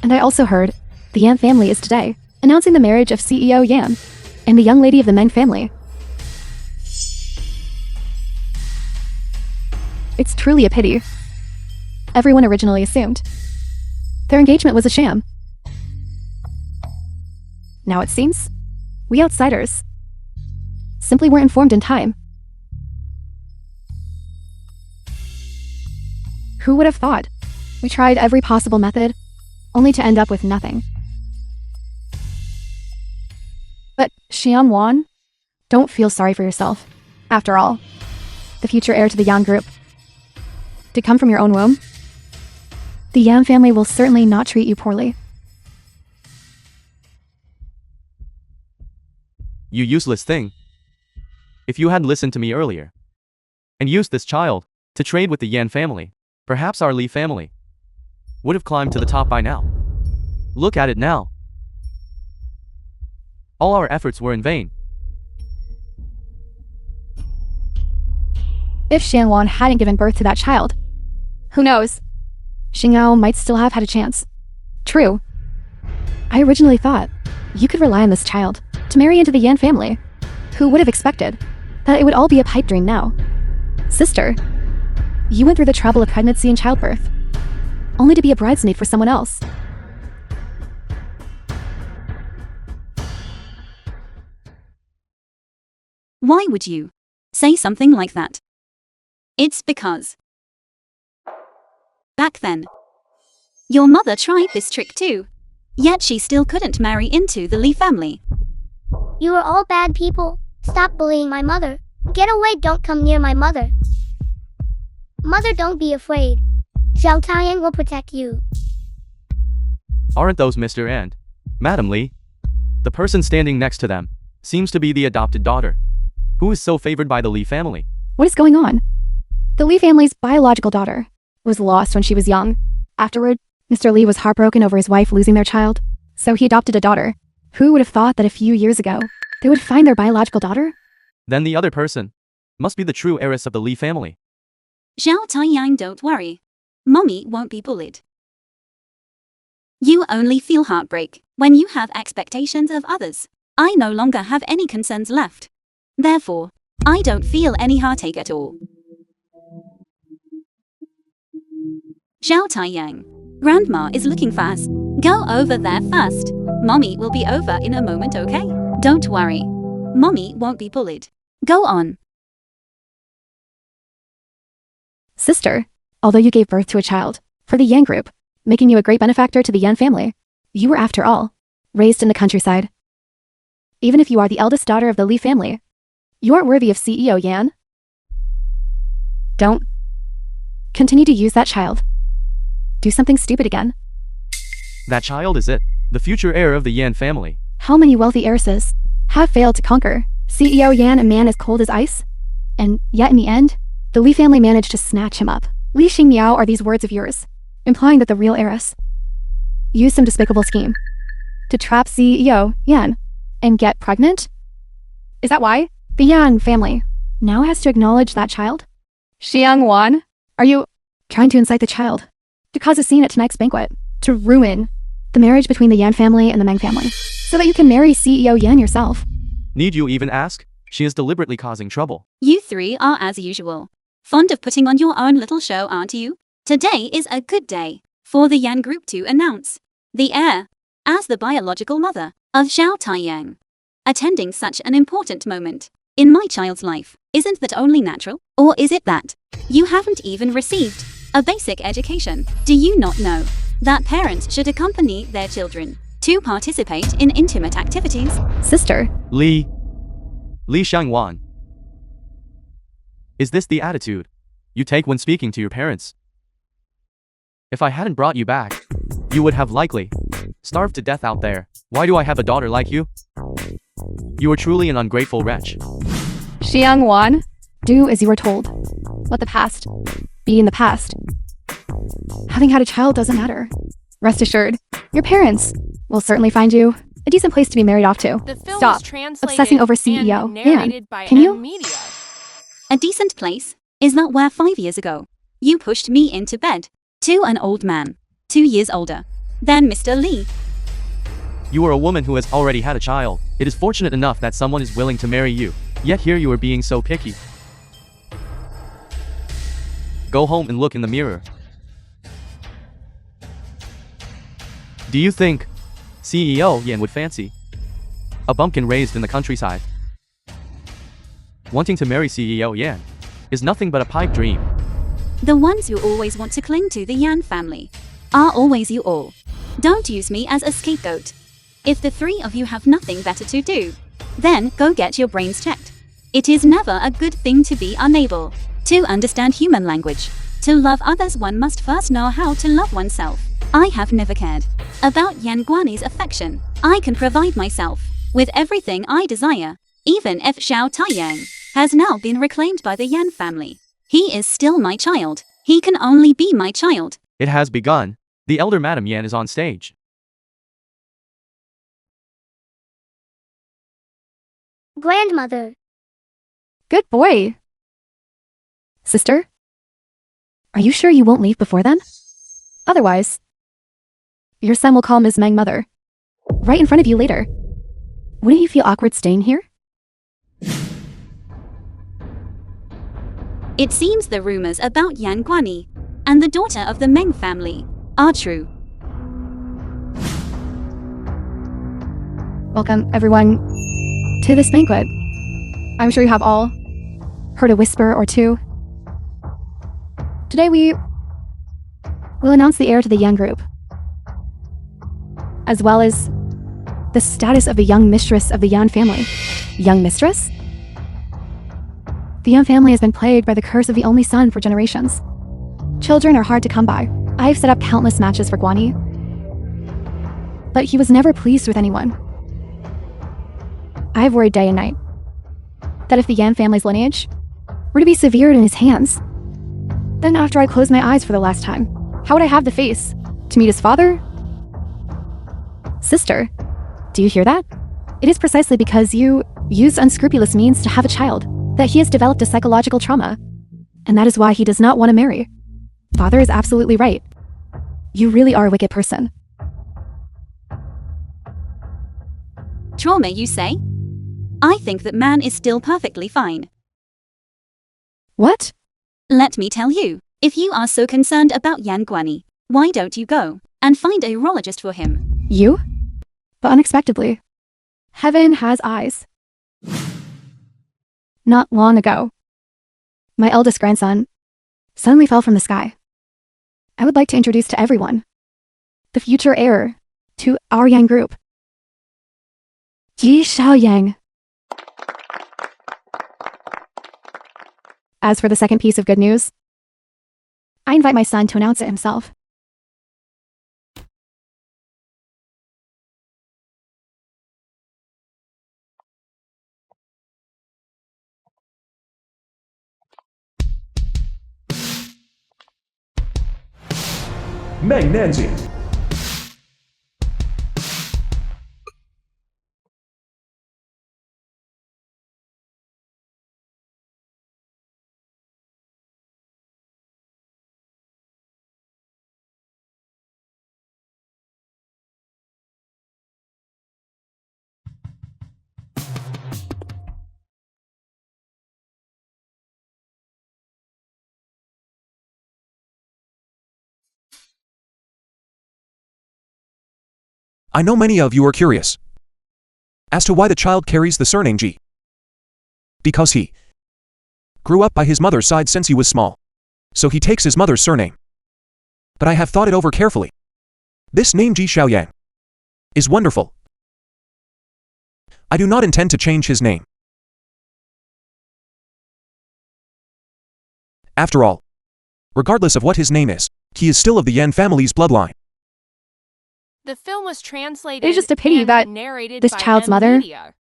And I also heard the Yan family is today announcing the marriage of CEO Yan and the young lady of the Meng family. It's truly a pity. Everyone originally assumed their engagement was a sham. Now it seems we outsiders simply weren't informed in time. Who would have thought? We tried every possible method, only to end up with nothing. But Xian Wan, don't feel sorry for yourself. After all, the future heir to the Yan group did come from your own womb. The Yan family will certainly not treat you poorly. You useless thing. If you had listened to me earlier and used this child to trade with the Yan family, perhaps our Li family would have climbed to the top by now. Look at it now. All our efforts were in vain. If Xianwan hadn't given birth to that child, who knows? Xingyao might still have had a chance. True. I originally thought you could rely on this child to marry into the Yan family. Who would have expected that it would all be a pipe dream now? Sister, you went through the trouble of pregnancy and childbirth, only to be a bridesmaid for someone else. Why would you say something like that? It's because back then, your mother tried this trick too, yet she still couldn't marry into the Li family. you are all bad people. Stop bullying my mother. Get away, don't come near my mother. Mother, don't be afraid. Zhao Taiyang will protect you. Aren't those Mr. and Madam Li? The person standing next to them seems to be the adopted daughter, who is so favored by the Li family. What is going on? The Li family's biological daughter was lost when she was young. Afterward, Mr. Li was heartbroken over his wife losing their child, so he adopted a daughter. Who would have thought that a few years ago, they would find their biological daughter? Then the other person must be the true heiress of the Li family. Zhao Taiyang, don't worry. Mommy won't be bullied. You only feel heartbreak when you have expectations of others. I no longer have any concerns left. Therefore, I don't feel any heartache at all. Xiao Taiyang. Grandma is looking fast. Go over there first. Mommy will be over in a moment, okay? Don't worry. Mommy won't be bullied. Go on. Sister, although you gave birth to a child, for the Yan group, making you a great benefactor to the Yan family, you were, after all, raised in the countryside. Even if you are the eldest daughter of the Li family, you aren't worthy of CEO Yan. Don't continue to use that child. Do something stupid again. That child is it, the future heir of the Yan family. How many wealthy heiresses have failed to conquer CEO Yan, a man as cold as ice? And yet in the end, the Li family managed to snatch him up. Li Xingmiao, are these words of yours, implying that the real heiress used some despicable scheme to trap CEO Yan and get pregnant? Is that why the Yan family now has to acknowledge that child? Xiang Wan, are you trying to incite the child to cause a scene at tonight's banquet, to ruin the marriage between the Yan family and the Meng family, so that you can marry CEO Yan yourself? Need you even ask? She is deliberately causing trouble. You three are as usual. Fond of putting on your own little show, aren't you? Today is a good day for the Yan group to announce the heir as the biological mother of Xiao Taiyang. Attending such an important moment in my child's life, isn't that only natural? Or is it that you haven't even received a basic education? Do you not know that parents should accompany their children to participate in intimate activities? Sister, Li Xiangwan. Is this the attitude you take when speaking to your parents? If I hadn't brought you back, you would have likely starved to death out there. Why do I have a daughter like you? You are truly an ungrateful wretch. Xiang Wan, do as you were told. Let the past be in the past. Having had a child doesn't matter. Rest assured, your parents will certainly find you a decent place to be married off to. The film Stop was translated obsessing over and CEO narrated Yan. by Can you? Media. A decent place? Is that where 5 years ago you pushed me into bed to an old man, 2 years older than Mr. Li? You are a woman who has already had a child. It is fortunate enough that someone is willing to marry you. Yet here you are being so picky. Go home and look in the mirror. Do you think CEO Yan would fancy a bumpkin raised in the countryside? Wanting to marry CEO Yan is nothing but a pipe dream. The ones who always want to cling to the Yan family are always you all. Don't use me as a scapegoat. If the three of you have nothing better to do, then go get your brains checked. It is never a good thing to be unable to understand human language. To love others, one must first know how to love oneself. I have never cared about Yan Guani's affection. I can provide myself with everything I desire, even if Xiao Taiyang has now been reclaimed by the Yan family. He is still my child. He can only be my child. It has begun. The elder Madam Yan is on stage. Grandmother. Good boy. Sister, are you sure you won't leave before then? Otherwise, your son will call Ms. Meng mother right in front of you later. Wouldn't you feel awkward staying here? It seems the rumors about Yan Guani and the daughter of the Meng family are true. Welcome, everyone, to this banquet. I'm sure you have all heard a whisper or two. Today we will announce the heir to the Yan group, as well as the status of the young mistress of the Yan family. Young mistress? The Yan family has been plagued by the curse of the only son for generations. Children are hard to come by. I've set up countless matches for Guani, but he was never pleased with anyone. I've worried day and night that if the Yan family's lineage were to be severed in his hands, then after I closed my eyes for the last time, how would I have the face to meet his father? Sister, do you hear that? It is precisely because you used unscrupulous means to have a child that he has developed a psychological trauma, and that is why he does not want to marry. Father is absolutely right. You really are a wicked person. Trauma, you say? I think that man is still perfectly fine. What? Let me tell you, if you are so concerned about Yan Guani, why don't you go and find a urologist for him? You? But unexpectedly, heaven has eyes. Not long ago, my eldest grandson suddenly fell from the sky. I would like to introduce to everyone the future heir to our Yang group, Yi Xiaoyang. As for the second piece of good news, I invite my son to announce it himself. Meg Nancy. I know many of you are curious as to why the child carries the surname Ji. Because he grew up by his mother's side since he was small, so he takes his mother's surname. But I have thought it over carefully. This name Ji Xiaoyang is wonderful. I do not intend to change his name. After all, regardless of what his name is, he is still of the Yan family's bloodline. The film was translated It is just a pity and that narrated this by child's M mother Media.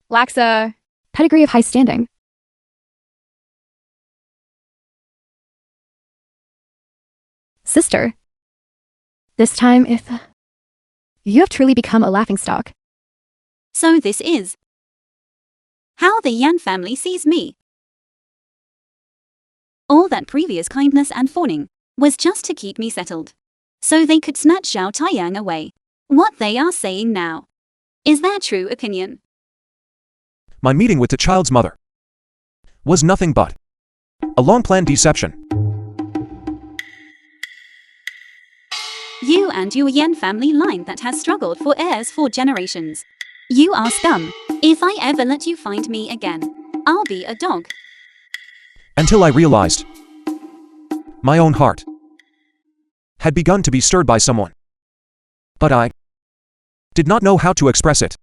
lacks a pedigree of high standing. Sister, this time if you have truly become a laughingstock. So this is how the Yan family sees me. All that previous kindness and fawning was just to keep me settled, so they could snatch Xiao Taiyang away. What they are saying now is their true opinion. My meeting with the child's mother was nothing but a long-planned deception. You and your Yan family line that has struggled for heirs for generations. You are scum. If I ever let you find me again, I'll be a dog. Until I realized my own heart had begun to be stirred by someone. But I did not know how to express it.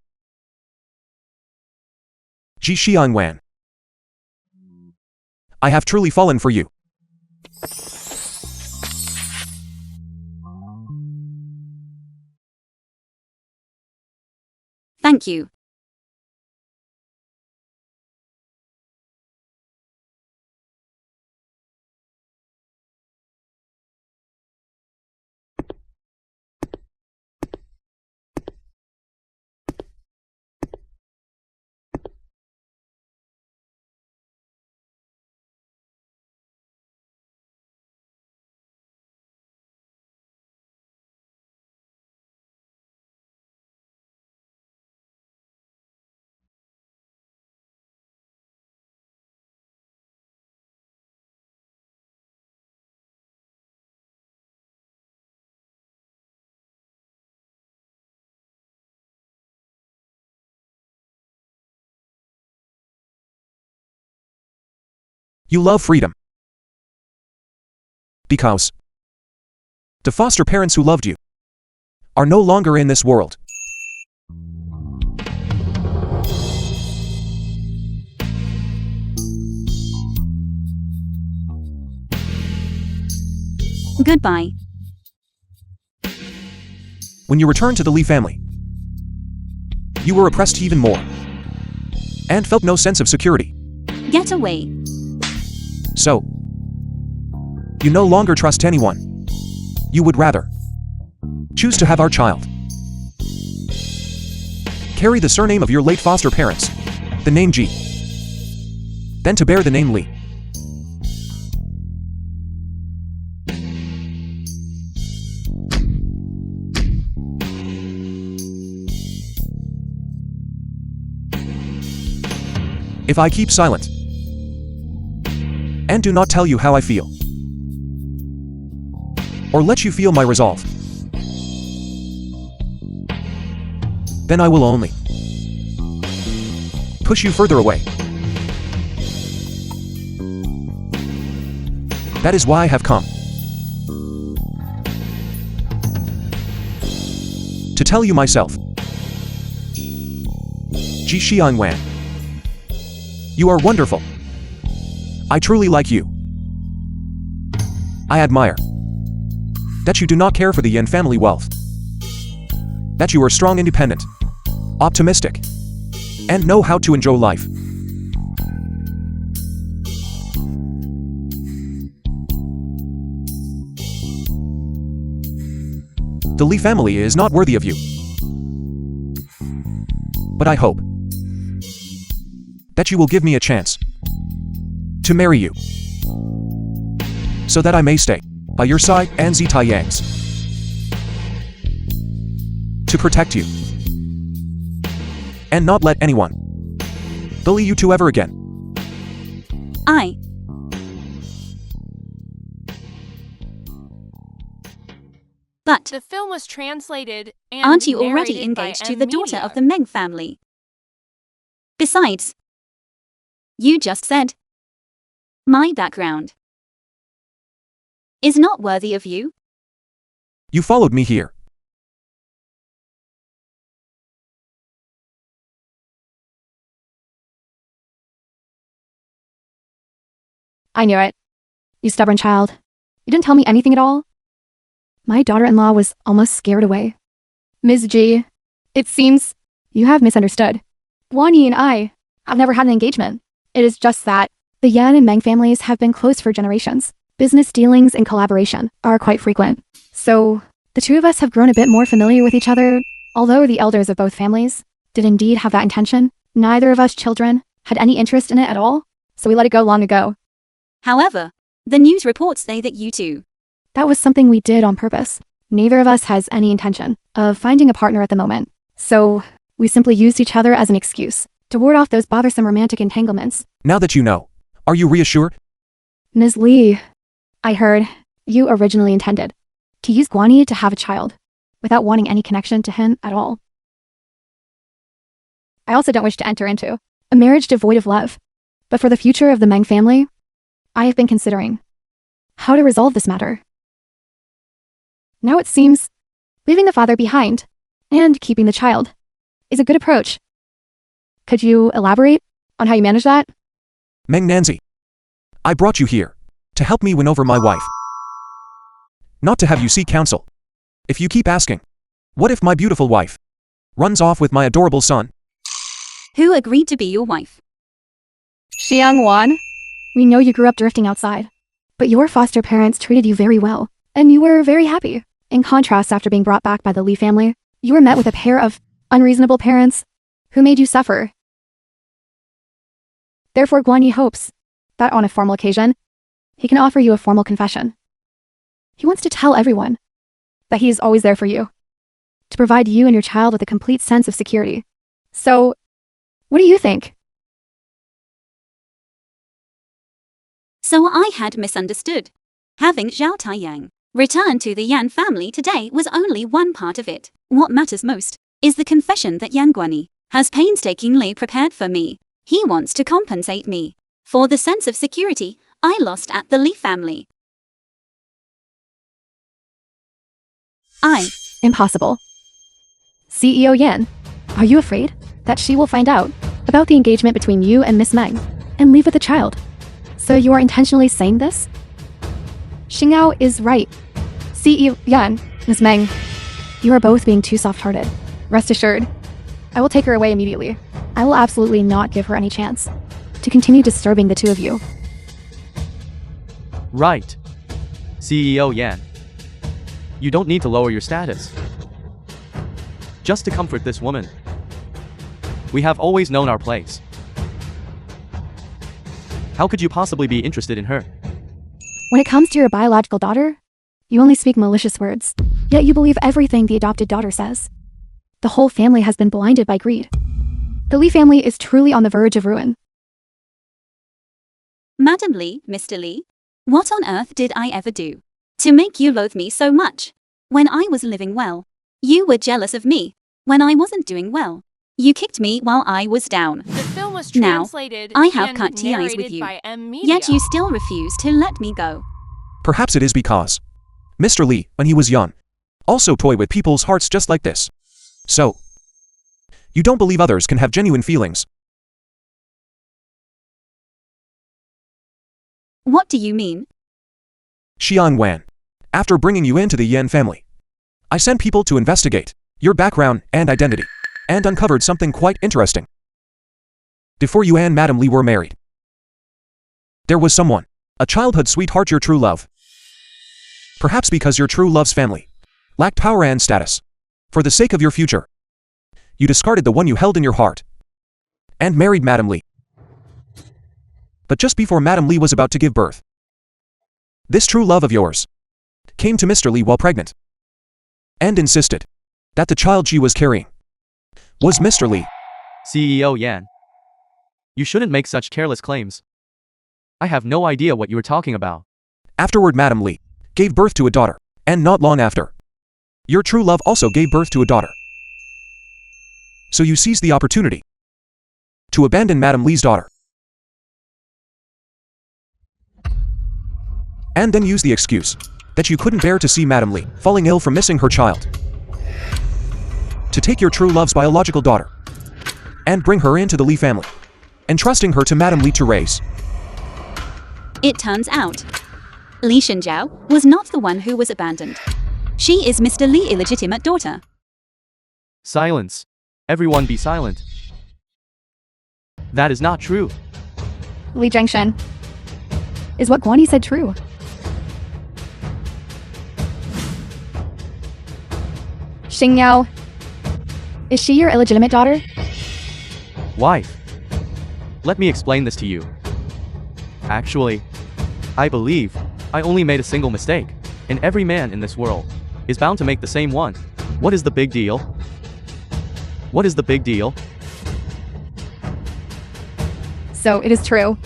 Ji Xiangwan, I have truly fallen for you. Thank you. You love freedom. Because the foster parents who loved you are no longer in this world. Goodbye. When you returned to the Lee family, you were oppressed even more and felt no sense of security. Get away. So, you no longer trust anyone. You would rather choose to have our child carry the surname of your late foster parents, the name Ji, than to bear the name Lee. if I keep silent and do not tell you how I feel, or let you feel my resolve, then I will only push you further away. That is why I have come to tell you myself. Ji Xiang Wan, you are wonderful. I truly like you. I admire that you do not care for the Yan family wealth, that you are strong, independent, optimistic, and know how to enjoy life. The Li family is not worthy of you. But I hope that you will give me a chance to marry you, so that I may stay by your side and Zita Yang's, to protect you and not let anyone bully you two ever again. But The film was translated and aren't you already narrated by engaged to the daughter media. of the Meng family? Besides, you just said my background is not worthy of you. You followed me here. I knew it. You stubborn child. You didn't tell me anything at all. My daughter-in-law was almost scared away. Ms. G, it seems you have misunderstood. Guan Yi and I have never had an engagement. It is just that the Yan and Meng families have been close for generations. Business dealings and collaboration are quite frequent. So, the two of us have grown a bit more familiar with each other. Although the elders of both families did indeed have that intention, neither of us children had any interest in it at all, so we let it go long ago. However, the news reports say that you two. That was something we did on purpose. Neither of us has any intention of finding a partner at the moment. So, we simply used each other as an excuse to ward off those bothersome romantic entanglements. Now that you know, are you reassured? Ms. Lee, I heard you originally intended to use Guan Yi to have a child without wanting any connection to him at all. I also don't wish to enter into a marriage devoid of love. But for the future of the Meng family, I have been considering how to resolve this matter. Now it seems leaving the father behind and keeping the child is a good approach. Could you elaborate on how you manage that? Meng Nanzi, I brought you here to help me win over my wife, not to have you seek counsel. If you keep asking, what if my beautiful wife runs off with my adorable son? Who agreed to be your wife? Xiang Wan, we know you grew up drifting outside, but your foster parents treated you very well, and you were very happy. In contrast, after being brought back by the Li family, you were met with a pair of unreasonable parents who made you suffer. Therefore, Guan Yi hopes that on a formal occasion, he can offer you a formal confession. He wants to tell everyone that he is always there for you, to provide you and your child with a complete sense of security. So, what do you think? So I had misunderstood. Having Zhao Taiyang return to the Yan family today was only one part of it. What matters most is the confession that Yan Guanyi has painstakingly prepared for me. He wants to compensate me for the sense of security I lost at the Li family. Impossible. CEO Yan, are you afraid that she will find out about the engagement between you and Miss Meng and leave with the child? So you are intentionally saying this? Xingao is right. CEO Yan, Miss Meng, you are both being too soft-hearted. Rest assured, I will take her away immediately. I will absolutely not give her any chance to continue disturbing the two of you. Right. CEO Yan. You don't need to lower your status just to comfort this woman. We have always known our place. How could you possibly be interested in her? When it comes to your biological daughter, you only speak malicious words, yet you believe everything the adopted daughter says. The whole family has been blinded by greed. The Li family is truly on the verge of ruin. Madam Lee, Mr. Lee, what on earth did I ever do to make you loathe me so much? When I was living well, you were jealous of me. When I wasn't doing well, you kicked me while I was down. The film was Now, translated I have and cut ties with narrated you, by media. yet you still refuse to let me go. Perhaps it is because Mr. Lee, when he was young, also toyed with people's hearts just like this. So, you don't believe others can have genuine feelings. What do you mean? Xiang Wan, after bringing you into the Yan family, I sent people to investigate your background and identity, and uncovered something quite interesting. Before you and Madam Lee were married, there was someone, a childhood sweetheart, your true love. Perhaps because your true love's family lacked power and status, for the sake of your future, you discarded the one you held in your heart and married Madam Lee. But just before Madam Lee was about to give birth, this true love of yours came to Mr. Lee while pregnant and insisted that the child she was carrying was Mr. Lee. CEO Yan. You shouldn't make such careless claims. I have no idea what you are talking about. Afterward, Madam Lee gave birth to a daughter, and not long after, your true love also gave birth to a daughter. So you seized the opportunity to abandon Madam Lee's daughter, and then used the excuse that you couldn't bear to see Madam Lee falling ill from missing her child, to take your true love's biological daughter and bring her into the Lee family, entrusting her to Madam Lee to raise. It turns out, Li Shenjiao was not the one who was abandoned. She is Mr. Li's illegitimate daughter. Silence. Everyone be silent. That is not true. Li Jiangshen. Is what Guani said true? Xingyao. Is she your illegitimate daughter? Wife. Let me explain this to you. Actually, I believe I only made a single mistake, and every man in this world is bound to make the same one. What is the big deal? What is the big deal? So it is true.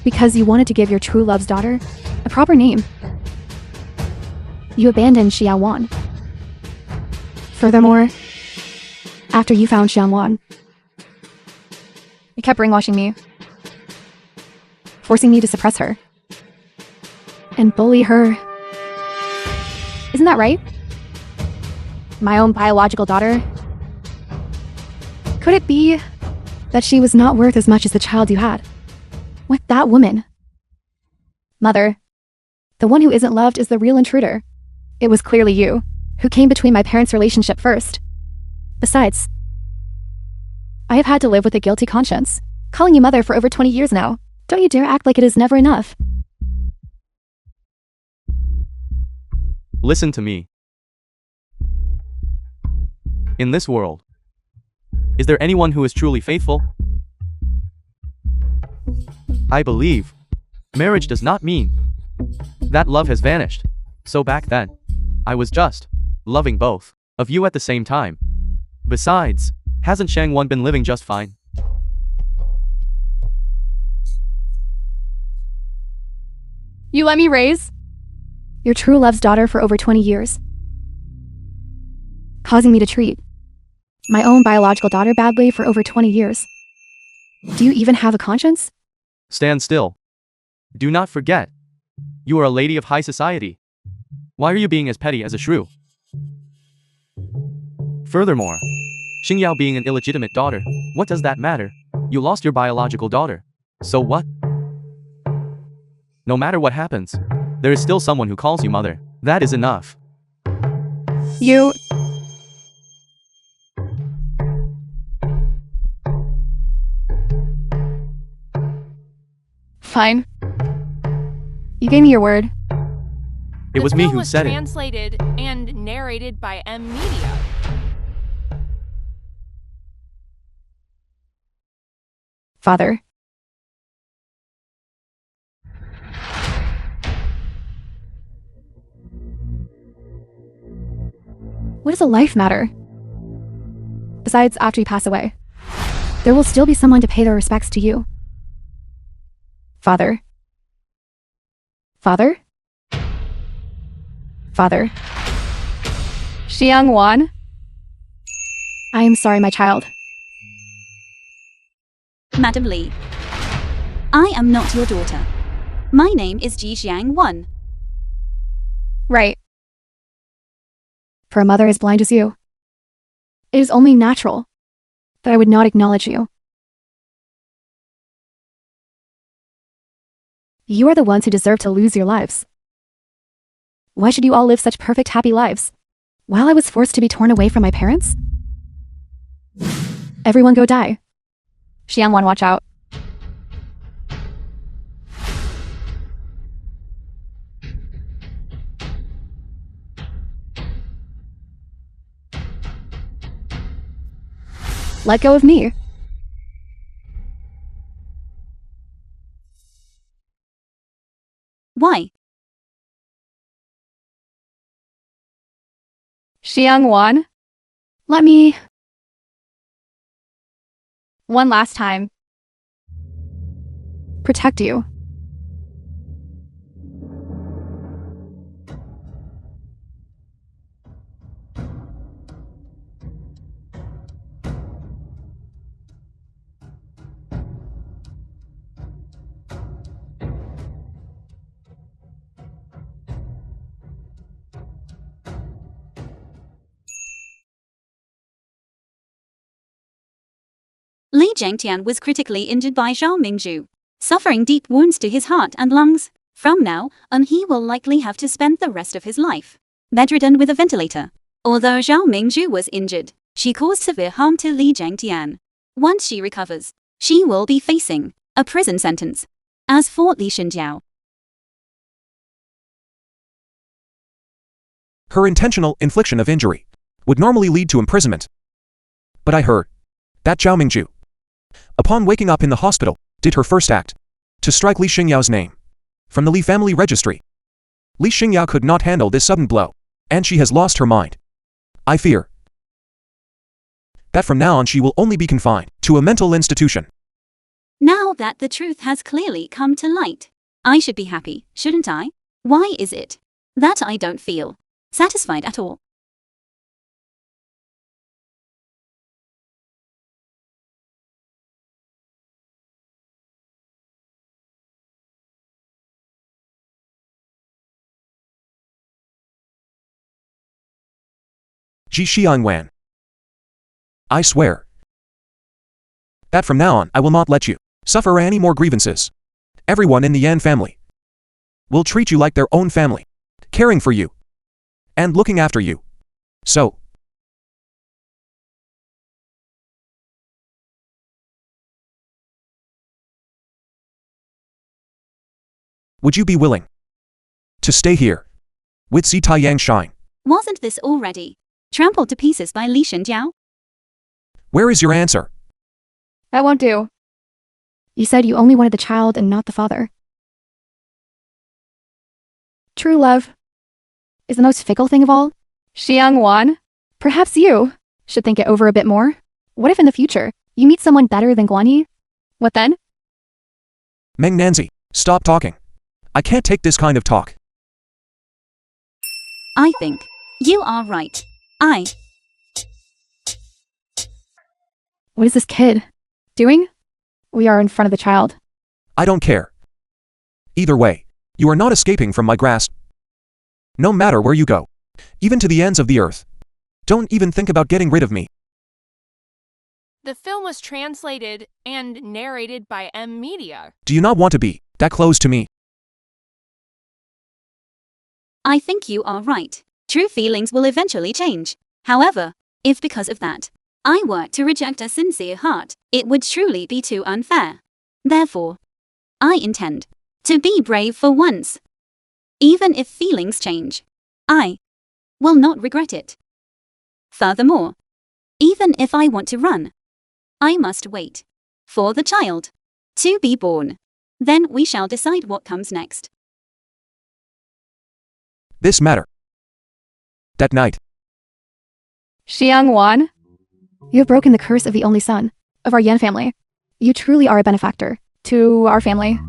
Because you wanted to give your true love's daughter a proper name, you abandoned Xiao Wan. Furthermore, after you found Xiang Wan, you kept brainwashing me, forcing me to suppress her and bully her. Isn't that right? My own biological daughter? Could it be that she was not worth as much as the child you had with that woman? Mother, the one who isn't loved is the real intruder. It was clearly you who came between my parents' relationship first. Besides, I have had to live with a guilty conscience, calling you mother for over 20 years now. Don't you dare act like it is never enough. Listen to me. In this world, is there anyone who is truly faithful? I believe marriage does not mean that love has vanished. So back then, I was just loving both of you at the same time. Besides, hasn't Shang Wan been living just fine? You let me raise your true love's daughter for over 20 years, causing me to treat my own biological daughter badly for over 20 years. Do you even have a conscience? Stand still. Do not forget, you are a lady of high society. Why are you being as petty as a shrew? Furthermore, Xingyao being an illegitimate daughter, what does that matter? You lost your biological daughter. So what? No matter what happens, there is still someone who calls you mother. That is enough. You... Fine. You gave me your word. It was me who was said it. translated and narrated by media. Father. What does a life matter? Besides, after you pass away, there will still be someone to pay their respects to you. Father. Father? Father. Xiangwan? I am sorry, my child. Madam Li, I am not your daughter. My name is Ji Xiangwan. Right. For a mother as blind as you, it is only natural that I would not acknowledge you. You are the ones who deserve to lose your lives. Why should you all live such perfect, happy lives, while I was forced to be torn away from my parents? Everyone go die. Xiangwan, watch out. Let go of me. Why? Xiangwan, let me... One last time. Protect you. Li Zhangtian was critically injured by Zhao Mingzhu, suffering deep wounds to his heart and lungs. From now on, he will likely have to spend the rest of his life bedridden with a ventilator. Although Zhao Mingzhu was injured, she caused severe harm to Li Zhangtian. Once she recovers, she will be facing a prison sentence. As for Li Shenjiao, Her intentional infliction of injury would normally lead to imprisonment. But I heard that Zhao Mingzhu, upon waking up in the hospital, did her first act to strike Li Xingyao's name from the Li family registry. Li Xingyao could not handle this sudden blow, and she has lost her mind. I fear that from now on she will only be confined to a mental institution. now that the truth has clearly come to light, I should be happy, shouldn't I? Why is it that I don't feel satisfied at all? Ji Xiangwan, I swear that from now on I will not let you suffer any more grievances. Everyone in the Yan family will treat you like their own family, caring for you and looking after you. So, would you be willing to stay here with Si Taiyang Shine? Wasn't this already trampled to pieces by Li Shenjiao? Where is your answer? That won't do. You said you only wanted the child and not the father. True love is the most fickle thing of all. Xiangwan, perhaps you should think it over a bit more. What if in the future you meet someone better than Guanyi? What then? Meng Nanzi, stop talking. I can't take this kind of talk. I think you are right. What is this kid doing? We are in front of the child. I don't care. Either way, you are not escaping from my grasp. No matter where you go, even to the ends of the earth, don't even think about getting rid of me. The film was translated and narrated by M Media. Do you not want to be that close to me? I think you are right. True feelings will eventually change. However, if because of that, I were to reject a sincere heart, it would truly be too unfair. Therefore, I intend to be brave for once. Even if feelings change, I will not regret it. Furthermore, even if I want to run, I must wait for the child to be born. Then we shall decide what comes next. This matter. That night, Xiangwan, you have broken the curse of the only son of our Yan family. You truly are a benefactor to our family.